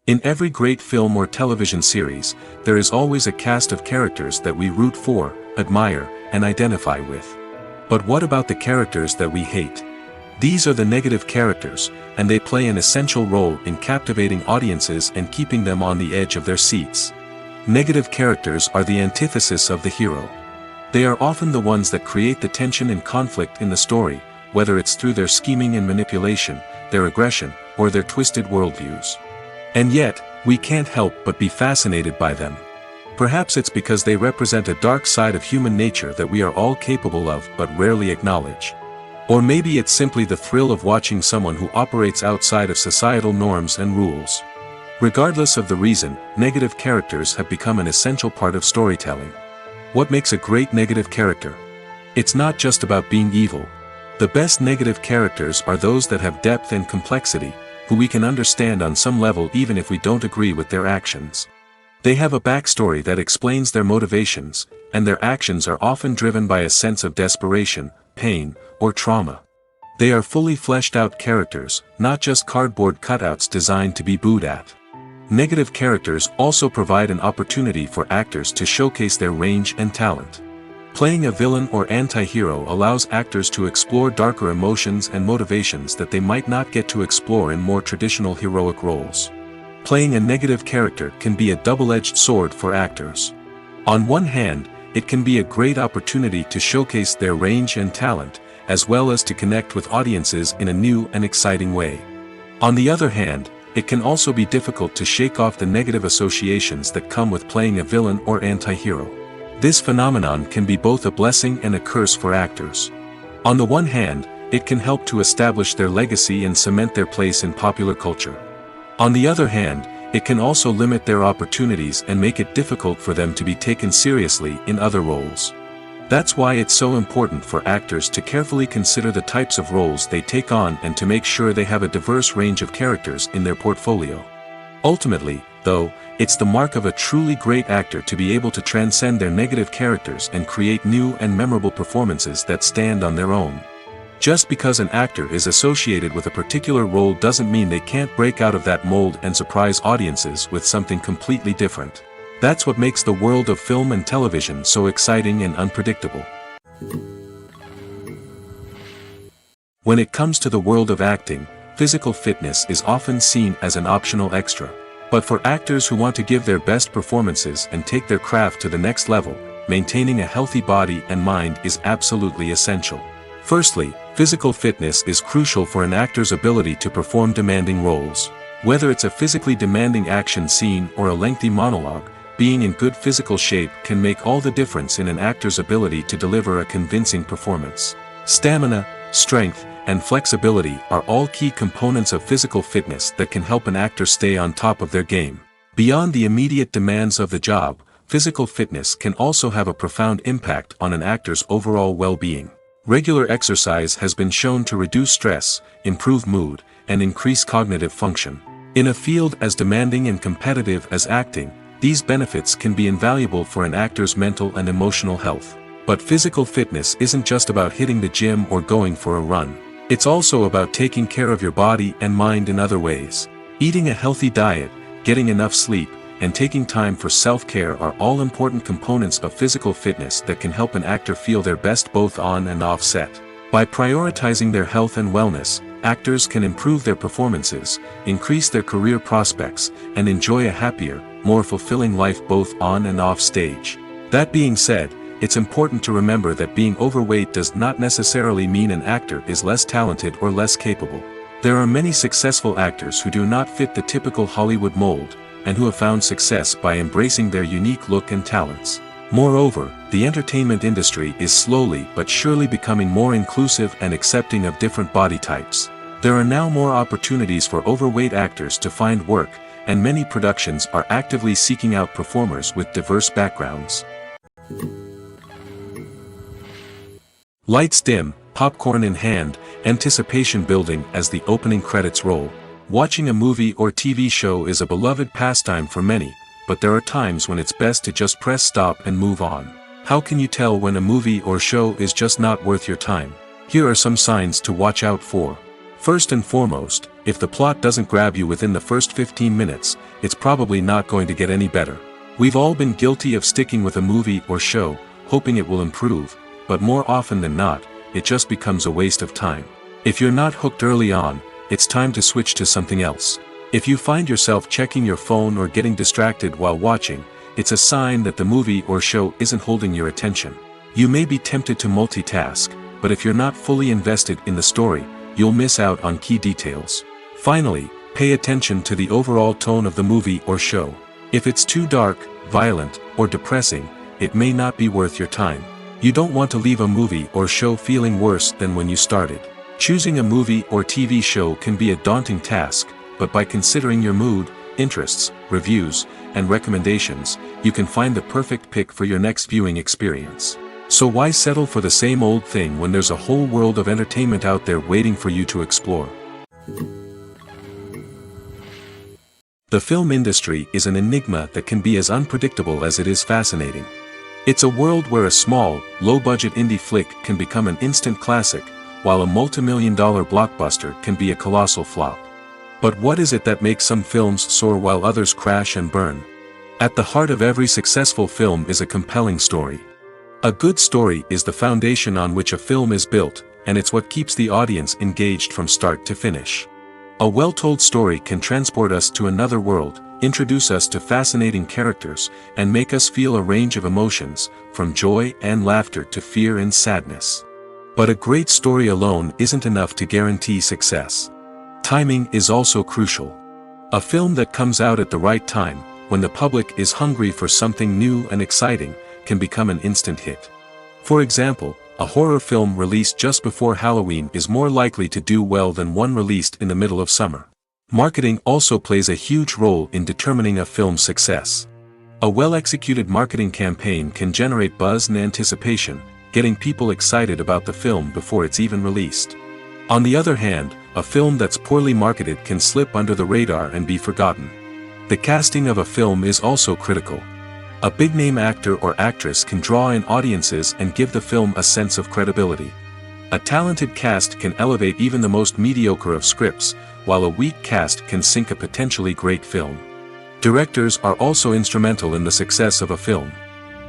In every great film or television series, there is always a cast of characters that we root for, admire, and identify with. But what about the characters that we hate? These are the negative characters, and they play an essential role in captivating audiences and keeping them on the edge of their seats. Negative characters are the antithesis of the hero. They are often the ones that create the tension and conflict in the story, whether it's through their scheming and manipulation, their aggression, or their twisted worldviews. And yet, we can't help but be fascinated by them. Perhaps it's because they represent a dark side of human nature that we are all capable of but rarely acknowledge. Or maybe it's simply the thrill of watching someone who operates outside of societal norms and rules. Regardless of the reason, negative characters have become an essential part of storytelling. What makes a great negative character? It's not just about being evil. The best negative characters are those that have depth and complexity, who we can understand on some level even if we don't agree with their actions. They have a backstory that explains their motivations, and their actions are often driven by a sense of desperation, pain, or trauma. They are fully fleshed out characters, not just cardboard cutouts designed to be booed at. Negative characters also provide an opportunity for actors to showcase their range and talent. Playing a villain or anti-hero allows actors to explore darker emotions and motivations that they might not get to explore in more traditional heroic roles. Playing a negative character can be a double-edged sword for actors. On one hand, it can be a great opportunity to showcase their range and talent, as well as to connect with audiences in a new and exciting way. On the other hand, it can also be difficult to shake off the negative associations that come with playing a villain or anti-hero. This phenomenon can be both a blessing and a curse for actors. On the one hand, it can help to establish their legacy and cement their place in popular culture. On the other hand, it can also limit their opportunities and make it difficult for them to be taken seriously in other roles. That's why it's so important for actors to carefully consider the types of roles they take on and to make sure they have a diverse range of characters in their portfolio. Ultimately, though, it's the mark of a truly great actor to be able to transcend their negative characters and create new and memorable performances that stand on their own. Just because an actor is associated with a particular role doesn't mean they can't break out of that mold and surprise audiences with something completely different. That's what makes the world of film and television so exciting and unpredictable. When it comes to the world of acting, physical fitness is often seen as an optional extra. But for actors who want to give their best performances and take their craft to the next level, maintaining a healthy body and mind is absolutely essential. Firstly, physical fitness is crucial for an actor's ability to perform demanding roles. Whether it's a physically demanding action scene or a lengthy monologue, being in good physical shape can make all the difference in an actor's ability to deliver a convincing performance. Stamina, strength, and flexibility are all key components of physical fitness that can help an actor stay on top of their game. Beyond the immediate demands of the job, physical fitness can also have a profound impact on an actor's overall well-being. Regular exercise has been shown to reduce stress, improve mood, and increase cognitive function. In a field as demanding and competitive as acting, these benefits can be invaluable for an actor's mental and emotional health. But physical fitness isn't just about hitting the gym or going for a run. It's also about taking care of your body and mind in other ways. Eating a healthy diet, getting enough sleep, and taking time for self-care are all important components of physical fitness that can help an actor feel their best both on and off set. By prioritizing their health and wellness, actors can improve their performances, increase their career prospects, and enjoy a happier, more fulfilling life both on and off stage. That being said, it's important to remember that being overweight does not necessarily mean an actor is less talented or less capable. There are many successful actors who do not fit the typical Hollywood mold, and who have found success by embracing their unique look and talents. Moreover, the entertainment industry is slowly but surely becoming more inclusive and accepting of different body types. There are now more opportunities for overweight actors to find work, and many productions are actively seeking out performers with diverse backgrounds. Lights dim, popcorn in hand, anticipation building as the opening credits roll. Watching a movie or TV show is a beloved pastime for many, but there are times when it's best to just press stop and move on. How can you tell when a movie or show is just not worth your time? Here are some signs to watch out for. First and foremost, if the plot doesn't grab you within the first 15 minutes, it's probably not going to get any better. We've all been guilty of sticking with a movie or show, hoping it will improve, but more often than not, it just becomes a waste of time. If you're not hooked early on, it's time to switch to something else. If you find yourself checking your phone or getting distracted while watching, it's a sign that the movie or show isn't holding your attention. You may be tempted to multitask, but if you're not fully invested in the story, you'll miss out on key details. Finally, pay attention to the overall tone of the movie or show. If it's too dark, violent, or depressing, it may not be worth your time. You don't want to leave a movie or show feeling worse than when you started. Choosing a movie or TV show can be a daunting task, but by considering your mood, interests, reviews, and recommendations, you can find the perfect pick for your next viewing experience. So why settle for the same old thing when there's a whole world of entertainment out there waiting for you to explore? The film industry is an enigma that can be as unpredictable as it is fascinating. It's a world where a small, low-budget indie flick can become an instant classic, while a multi-million-dollar blockbuster can be a colossal flop. But what is it that makes some films soar while others crash and burn? At the heart of every successful film is a compelling story. A good story is the foundation on which a film is built, and it's what keeps the audience engaged from start to finish. A well-told story can transport us to another world, introduce us to fascinating characters, and make us feel a range of emotions, from joy and laughter to fear and sadness. But a great story alone isn't enough to guarantee success. Timing is also crucial. A film that comes out at the right time, when the public is hungry for something new and exciting, can become an instant hit. For example, a horror film released just before Halloween is more likely to do well than one released in the middle of summer. Marketing also plays a huge role in determining a film's success. A well-executed marketing campaign can generate buzz and anticipation, getting people excited about the film before it's even released. On the other hand, a film that's poorly marketed can slip under the radar and be forgotten. The casting of a film is also critical. A big-name actor or actress can draw in audiences and give the film a sense of credibility. A talented cast can elevate even the most mediocre of scripts, while a weak cast can sink a potentially great film. Directors are also instrumental in the success of a film.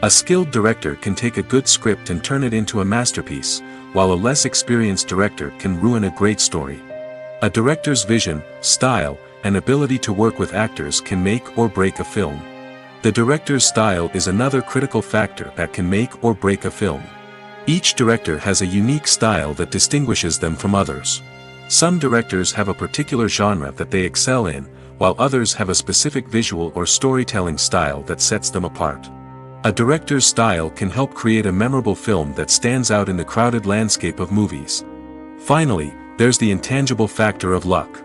A skilled director can take a good script and turn it into a masterpiece, while a less experienced director can ruin a great story. A director's vision, style, and ability to work with actors can make or break a film. The director's style is another critical factor that can make or break a film. Each director has a unique style that distinguishes them from others. Some directors have a particular genre that they excel in, while others have a specific visual or storytelling style that sets them apart. A director's style can help create a memorable film that stands out in the crowded landscape of movies. Finally, there's the intangible factor of luck.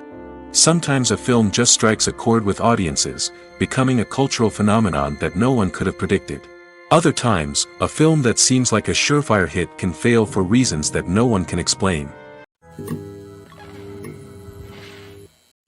Sometimes a film just strikes a chord with audiences, becoming a cultural phenomenon that no one could have predicted. Other times, a film that seems like a surefire hit can fail for reasons that no one can explain.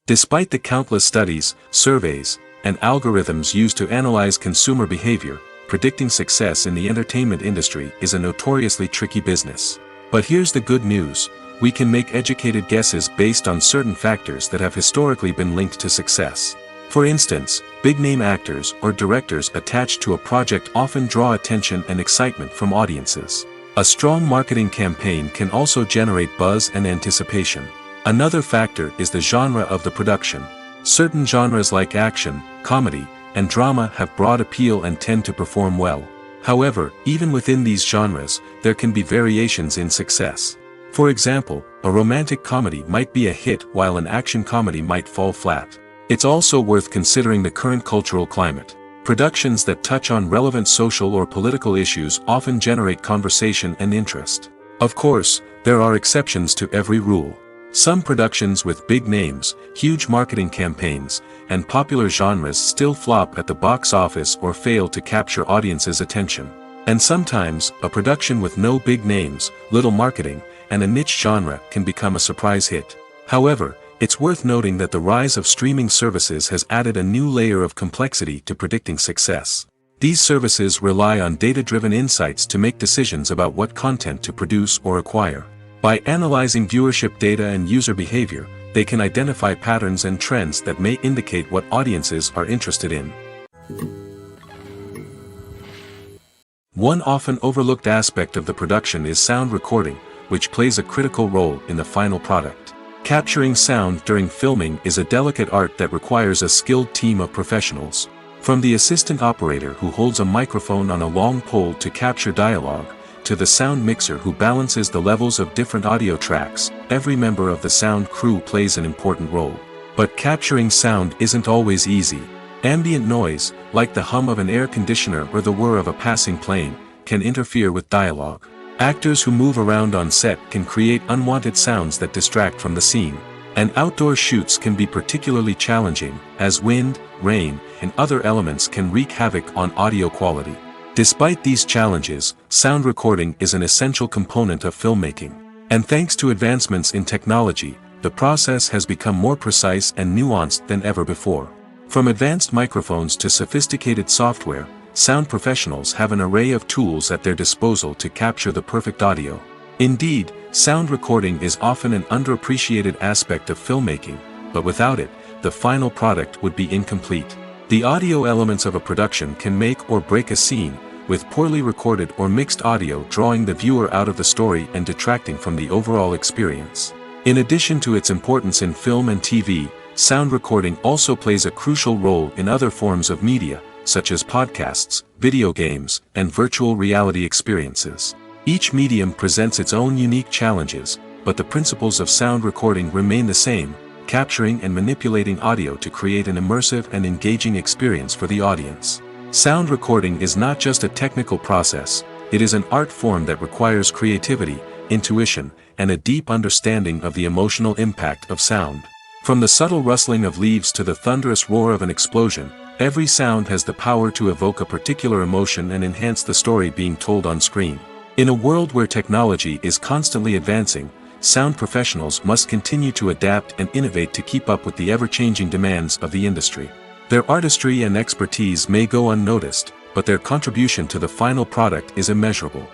Despite the countless studies, surveys, and algorithms used to analyze consumer behavior, predicting success in the entertainment industry is a notoriously tricky business. But here's the good news. We can make educated guesses based on certain factors that have historically been linked to success. For instance, big-name actors or directors attached to a project often draw attention and excitement from audiences. A strong marketing campaign can also generate buzz and anticipation. Another factor is the genre of the production. Certain genres like action, comedy, and drama have broad appeal and tend to perform well. However, even within these genres, there can be variations in success. For example, a romantic comedy might be a hit while an action comedy might fall flat. It's also worth considering the current cultural climate. Productions that touch on relevant social or political issues often generate conversation and interest. Of course, there are exceptions to every rule. Some productions with big names, huge marketing campaigns, and popular genres still flop at the box office or fail to capture audiences' attention. And sometimes, a production with no big names, little marketing, and a niche genre can become a surprise hit. However, it's worth noting that the rise of streaming services has added a new layer of complexity to predicting success. These services rely on data-driven insights to make decisions about what content to produce or acquire. By analyzing viewership data and user behavior, they can identify patterns and trends that may indicate what audiences are interested in. One often overlooked aspect of the production is sound recording, which plays a critical role in the final product. Capturing sound during filming is a delicate art that requires a skilled team of professionals. From the assistant operator who holds a microphone on a long pole to capture dialogue, to the sound mixer who balances the levels of different audio tracks, every member of the sound crew plays an important role. But capturing sound isn't always easy. Ambient noise, like the hum of an air conditioner or the whir of a passing plane, can interfere with dialogue. Actors who move around on set can create unwanted sounds that distract from the scene. And outdoor shoots can be particularly challenging, as wind, rain, and other elements can wreak havoc on audio quality. Despite these challenges, sound recording is an essential component of filmmaking. And thanks to advancements in technology, the process has become more precise and nuanced than ever before. From advanced microphones to sophisticated software, sound professionals have an array of tools at their disposal to capture the perfect audio. Indeed, sound recording is often an underappreciated aspect of filmmaking, but without it, the final product would be incomplete. The audio elements of a production can make or break a scene, with poorly recorded or mixed audio drawing the viewer out of the story and detracting from the overall experience. In addition to its importance in film and TV, sound recording also plays a crucial role in other forms of media, such as podcasts, video games, and virtual reality experiences. Each medium presents its own unique challenges, but the principles of sound recording remain the same, capturing and manipulating audio to create an immersive and engaging experience for the audience. Sound recording is not just a technical process, it is an art form that requires creativity, intuition, and a deep understanding of the emotional impact of sound. From the subtle rustling of leaves to the thunderous roar of an explosion, every sound has the power to evoke a particular emotion and enhance the story being told on screen. In a world where technology is constantly advancing, sound professionals must continue to adapt and innovate to keep up with the ever-changing demands of the industry. Their artistry and expertise may go unnoticed, but their contribution to the final product is immeasurable.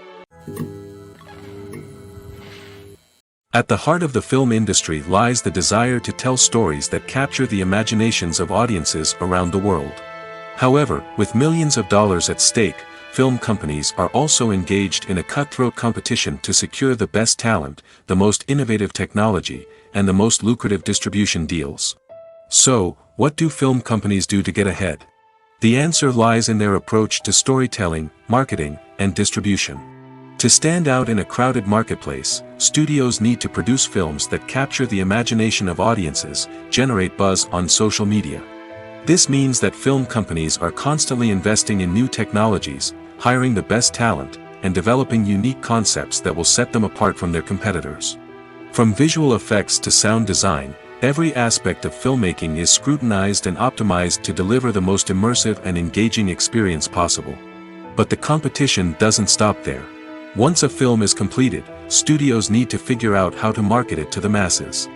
At the heart of the film industry lies the desire to tell stories that capture the imaginations of audiences around the world. However, with millions of dollars at stake, film companies are also engaged in a cutthroat competition to secure the best talent, the most innovative technology, and the most lucrative distribution deals. So, what do film companies do to get ahead? The answer lies in their approach to storytelling, marketing, and distribution. To stand out in a crowded marketplace, studios need to produce films that capture the imagination of audiences, generate buzz on social media. This means that film companies are constantly investing in new technologies, hiring the best talent, and developing unique concepts that will set them apart from their competitors. From visual effects to sound design, every aspect of filmmaking is scrutinized and optimized to deliver the most immersive and engaging experience possible. But the competition doesn't stop there. Once a film is completed, studios need to figure out how to market it to the masses.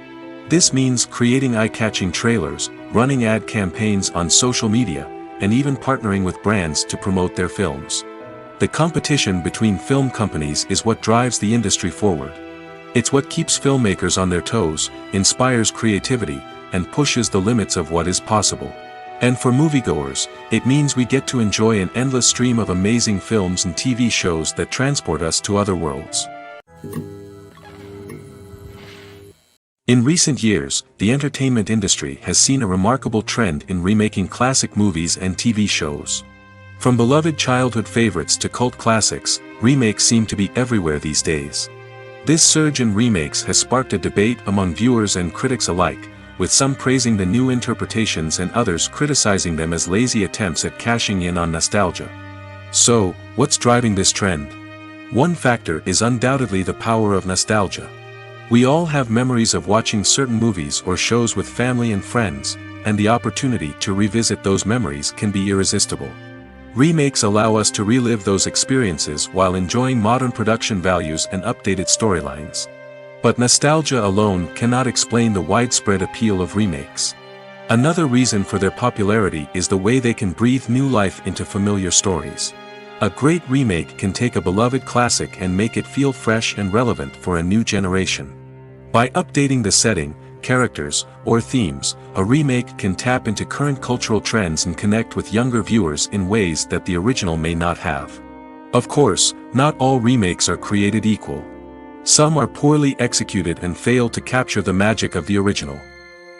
This means creating eye-catching trailers, running ad campaigns on social media, and even partnering with brands to promote their films. The competition between film companies is what drives the industry forward. It's what keeps filmmakers on their toes, inspires creativity, and pushes the limits of what is possible. And for moviegoers, it means we get to enjoy an endless stream of amazing films and TV shows that transport us to other worlds. In recent years, the entertainment industry has seen a remarkable trend in remaking classic movies and TV shows. From beloved childhood favorites to cult classics, remakes seem to be everywhere these days. This surge in remakes has sparked a debate among viewers and critics alike, with some praising the new interpretations and others criticizing them as lazy attempts at cashing in on nostalgia. So, what's driving this trend? One factor is undoubtedly the power of nostalgia. We all have memories of watching certain movies or shows with family and friends, and the opportunity to revisit those memories can be irresistible. Remakes allow us to relive those experiences while enjoying modern production values and updated storylines. But nostalgia alone cannot explain the widespread appeal of remakes. Another reason for their popularity is the way they can breathe new life into familiar stories. A great remake can take a beloved classic and make it feel fresh and relevant for a new generation. By updating the setting, characters, or themes, a remake can tap into current cultural trends and connect with younger viewers in ways that the original may not have. Of course, not all remakes are created equal. Some are poorly executed and fail to capture the magic of the original.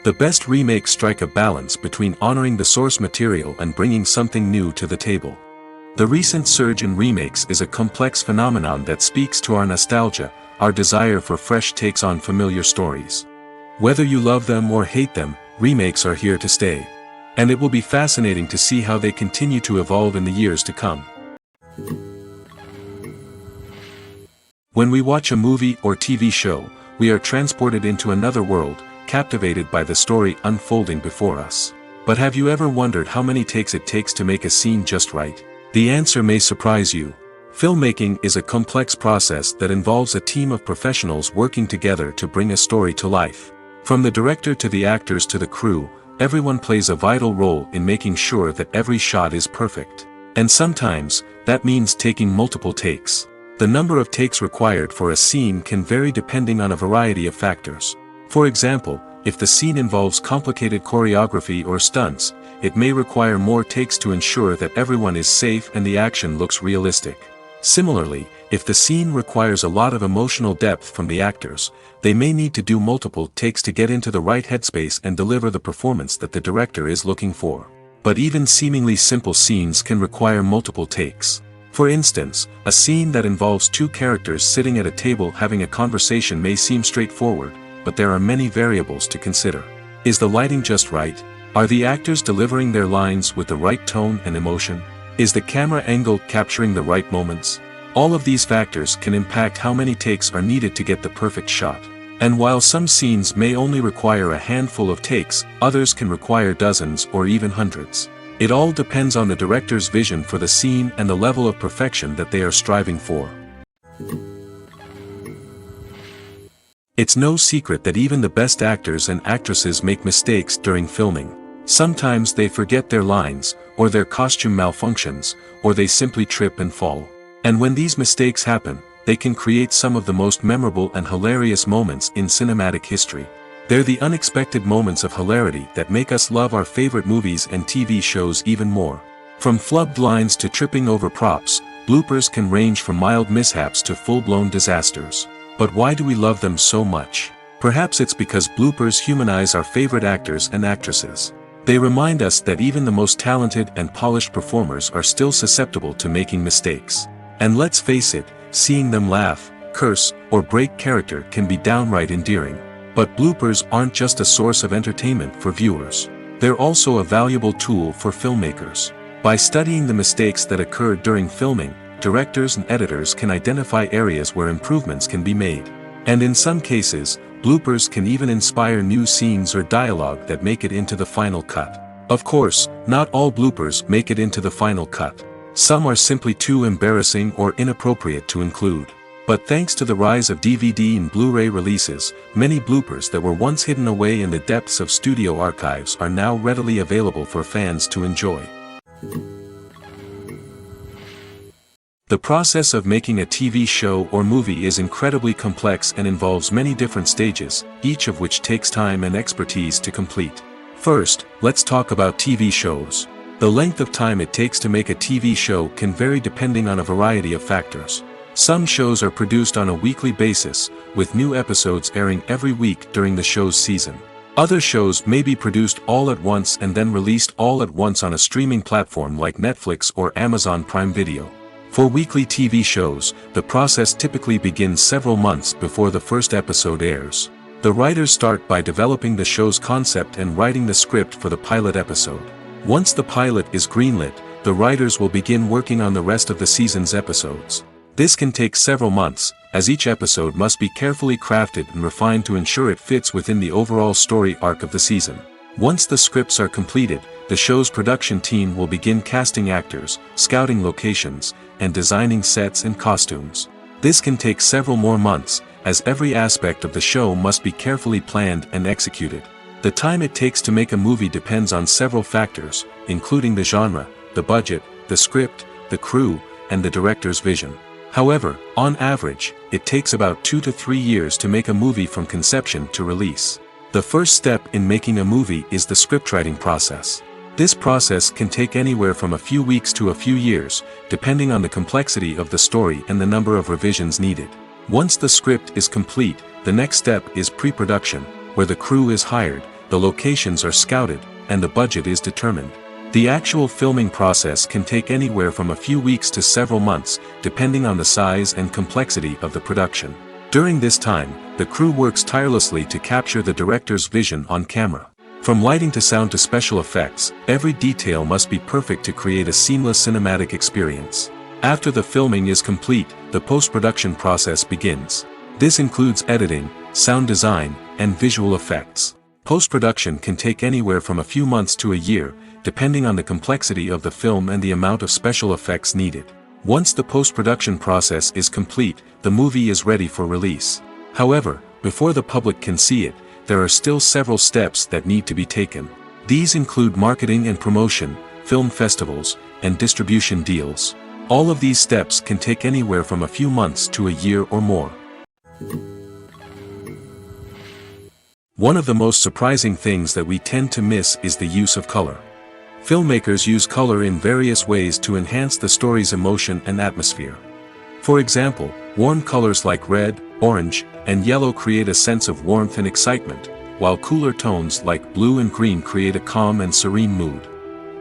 The best remakes strike a balance between honoring the source material and bringing something new to the table. The recent surge in remakes is a complex phenomenon that speaks to our nostalgia, our desire for fresh takes on familiar stories. Whether you love them or hate them, remakes are here to stay. And it will be fascinating to see how they continue to evolve in the years to come. When we watch a movie or TV show, we are transported into another world, captivated by the story unfolding before us. But have you ever wondered how many takes it takes to make a scene just right? The answer may surprise you. Filmmaking is a complex process that involves a team of professionals working together to bring a story to life. From the director to the actors to the crew, everyone plays a vital role in making sure that every shot is perfect. And sometimes, that means taking multiple takes. The number of takes required for a scene can vary depending on a variety of factors. For example, if the scene involves complicated choreography or stunts, it may require more takes to ensure that everyone is safe and the action looks realistic. Similarly, if the scene requires a lot of emotional depth from the actors, they may need to do multiple takes to get into the right headspace and deliver the performance that the director is looking for. But even seemingly simple scenes can require multiple takes. For instance, a scene that involves two characters sitting at a table having a conversation may seem straightforward, but there are many variables to consider. Is the lighting just right? Are the actors delivering their lines with the right tone and emotion? Is the camera angle capturing the right moments? All of these factors can impact how many takes are needed to get the perfect shot. And while some scenes may only require a handful of takes, others can require dozens or even hundreds. It all depends on the director's vision for the scene and the level of perfection that they are striving for. It's no secret that even the best actors and actresses make mistakes during filming. Sometimes they forget their lines, or their costume malfunctions, or they simply trip and fall. And when these mistakes happen, they can create some of the most memorable and hilarious moments in cinematic history. They're the unexpected moments of hilarity that make us love our favorite movies and TV shows even more. From flubbed lines to tripping over props, bloopers can range from mild mishaps to full-blown disasters. But why do we love them so much? Perhaps it's because bloopers humanize our favorite actors and actresses. They remind us that even the most talented and polished performers are still susceptible to making mistakes. And let's face it, seeing them laugh, curse, or break character can be downright endearing. But bloopers aren't just a source of entertainment for viewers. They're also a valuable tool for filmmakers. By studying the mistakes that occurred during filming, directors and editors can identify areas where improvements can be made. And in some cases, bloopers can even inspire new scenes or dialogue that make it into the final cut. Of course, not all bloopers make it into the final cut. Some are simply too embarrassing or inappropriate to include. But thanks to the rise of DVD and Blu-ray releases, many bloopers that were once hidden away in the depths of studio archives are now readily available for fans to enjoy. The process of making a TV show or movie is incredibly complex and involves many different stages, each of which takes time and expertise to complete. First, let's talk about TV shows. The length of time it takes to make a TV show can vary depending on a variety of factors. Some shows are produced on a weekly basis, with new episodes airing every week during the show's season. Other shows may be produced all at once and then released all at once on a streaming platform like Netflix or Amazon Prime Video. For weekly TV shows, the process typically begins several months before the first episode airs. The writers start by developing the show's concept and writing the script for the pilot episode. Once the pilot is greenlit, the writers will begin working on the rest of the season's episodes. This can take several months, as each episode must be carefully crafted and refined to ensure it fits within the overall story arc of the season. Once the scripts are completed, the show's production team will begin casting actors, scouting locations, and designing sets and costumes. This can take several more months, as every aspect of the show must be carefully planned and executed. The time it takes to make a movie depends on several factors, including the genre, the budget, the script, the crew, and the director's vision. However, on average, it takes about 2 to 3 years to make a movie from conception to release. The first step in making a movie is the scriptwriting process. This process can take anywhere from a few weeks to a few years, depending on the complexity of the story and the number of revisions needed. Once the script is complete, the next step is pre-production, where the crew is hired, the locations are scouted, and the budget is determined. The actual filming process can take anywhere from a few weeks to several months, depending on the size and complexity of the production. During this time, the crew works tirelessly to capture the director's vision on camera. From lighting to sound to special effects, every detail must be perfect to create a seamless cinematic experience. After the filming is complete, the post-production process begins. This includes editing, sound design, and visual effects. Post-production can take anywhere from a few months to a year, depending on the complexity of the film and the amount of special effects needed. Once the post-production process is complete, the movie is ready for release. However, before the public can see it, there are still several steps that need to be taken. These include marketing and promotion, film festivals, and distribution deals. All of these steps can take anywhere from a few months to a year or more. One of the most surprising things that we tend to miss is the use of color. Filmmakers use color in various ways to enhance the story's emotion and atmosphere. For example, warm colors like red, orange, and yellow create a sense of warmth and excitement, while cooler tones like blue and green create a calm and serene mood.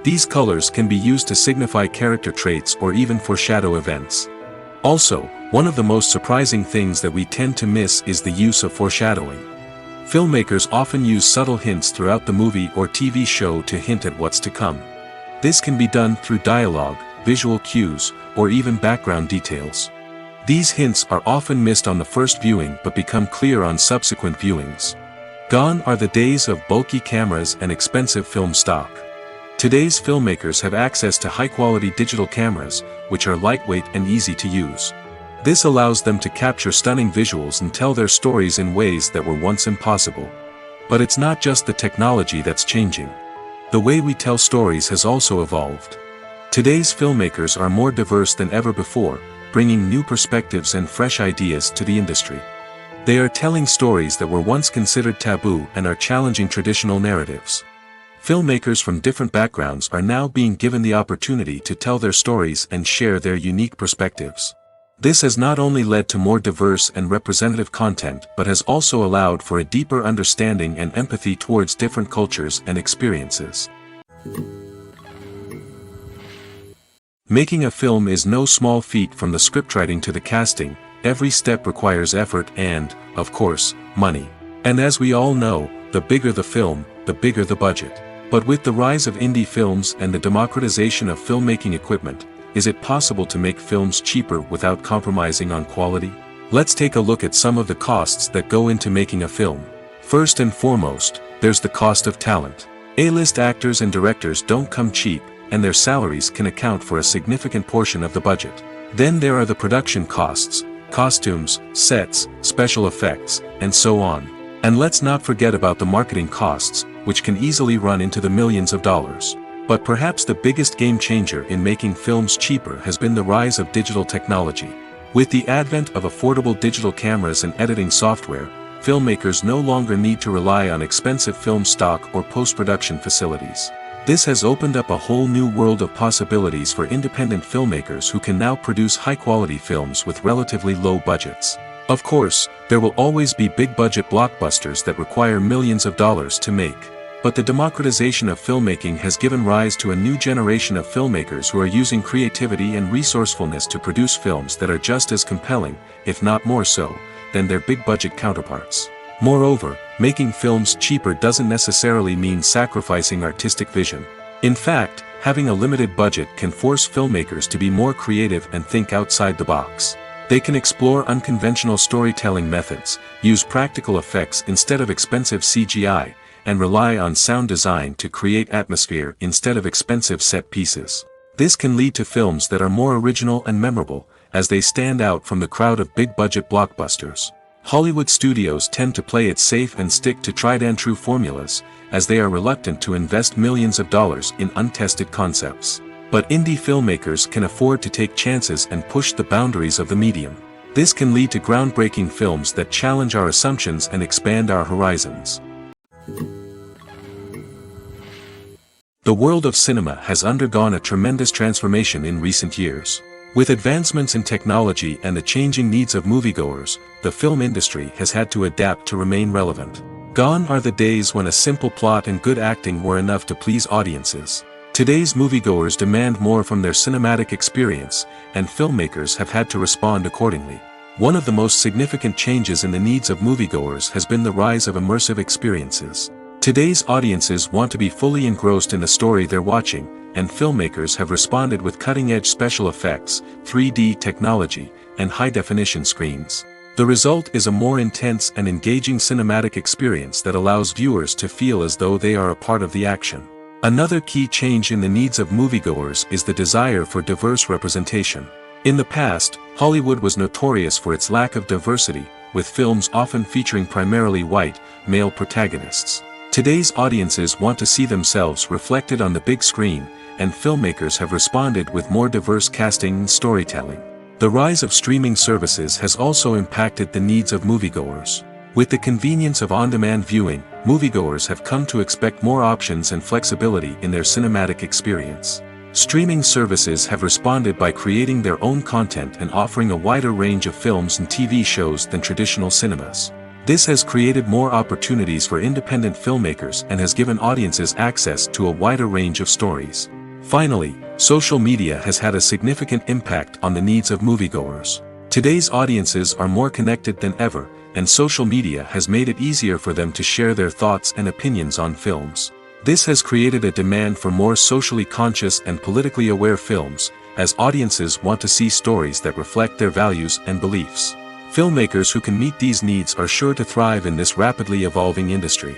These colors can be used to signify character traits or even foreshadow events. Also, one of the most surprising things that we tend to miss is the use of foreshadowing. Filmmakers often use subtle hints throughout the movie or TV show to hint at what's to come. This can be done through dialogue, visual cues, or even background details. These hints are often missed on the first viewing but become clear on subsequent viewings. Gone are the days of bulky cameras and expensive film stock. Today's filmmakers have access to high-quality digital cameras, which are lightweight and easy to use. This allows them to capture stunning visuals and tell their stories in ways that were once impossible. But it's not just the technology that's changing. The way we tell stories has also evolved. Today's filmmakers are more diverse than ever before, bringing new perspectives and fresh ideas to the industry. They are telling stories that were once considered taboo and are challenging traditional narratives. Filmmakers from different backgrounds are now being given the opportunity to tell their stories and share their unique perspectives. This has not only led to more diverse and representative content but has also allowed for a deeper understanding and empathy towards different cultures and experiences. Making a film is no small feat. From the scriptwriting to the casting, every step requires effort and, of course, money. And as we all know, the bigger the film, the bigger the budget. But with the rise of indie films and the democratization of filmmaking equipment, is it possible to make films cheaper without compromising on quality? Let's take a look at some of the costs that go into making a film. First and foremost, there's the cost of talent. A-list actors and directors don't come cheap, and their salaries can account for a significant portion of the budget. Then there are the production costs, costumes, sets, special effects, and so on. And let's not forget about the marketing costs, which can easily run into the millions of dollars. But perhaps the biggest game changer in making films cheaper has been the rise of digital technology. With the advent of affordable digital cameras and editing software, filmmakers no longer need to rely on expensive film stock or post-production facilities. This has opened up a whole new world of possibilities for independent filmmakers who can now produce high-quality films with relatively low budgets. Of course, there will always be big-budget blockbusters that require millions of dollars to make. But the democratization of filmmaking has given rise to a new generation of filmmakers who are using creativity and resourcefulness to produce films that are just as compelling, if not more so, than their big-budget counterparts. Moreover, making films cheaper doesn't necessarily mean sacrificing artistic vision. In fact, having a limited budget can force filmmakers to be more creative and think outside the box. They can explore unconventional storytelling methods, use practical effects instead of expensive CGI, and rely on sound design to create atmosphere instead of expensive set pieces. This can lead to films that are more original and memorable, as they stand out from the crowd of big-budget blockbusters. Hollywood studios tend to play it safe and stick to tried-and-true formulas, as they are reluctant to invest millions of dollars in untested concepts. But indie filmmakers can afford to take chances and push the boundaries of the medium. This can lead to groundbreaking films that challenge our assumptions and expand our horizons. The world of cinema has undergone a tremendous transformation in recent years. With advancements in technology and the changing needs of moviegoers, the film industry has had to adapt to remain relevant. Gone are the days when a simple plot and good acting were enough to please audiences. Today's moviegoers demand more from their cinematic experience, and filmmakers have had to respond accordingly. One of the most significant changes in the needs of moviegoers has been the rise of immersive experiences. Today's audiences want to be fully engrossed in the story they're watching, and filmmakers have responded with cutting-edge special effects, 3D technology, and high-definition screens. The result is a more intense and engaging cinematic experience that allows viewers to feel as though they are a part of the action. Another key change in the needs of moviegoers is the desire for diverse representation. In the past, Hollywood was notorious for its lack of diversity, with films often featuring primarily white, male protagonists. Today's audiences want to see themselves reflected on the big screen, and filmmakers have responded with more diverse casting and storytelling. The rise of streaming services has also impacted the needs of moviegoers. With the convenience of on-demand viewing, moviegoers have come to expect more options and flexibility in their cinematic experience. Streaming services have responded by creating their own content and offering a wider range of films and TV shows than traditional cinemas. This has created more opportunities for independent filmmakers and has given audiences access to a wider range of stories. Finally, social media has had a significant impact on the needs of moviegoers. Today's audiences are more connected than ever, and social media has made it easier for them to share their thoughts and opinions on films. This has created a demand for more socially conscious and politically aware films, as audiences want to see stories that reflect their values and beliefs. Filmmakers who can meet these needs are sure to thrive in this rapidly evolving industry.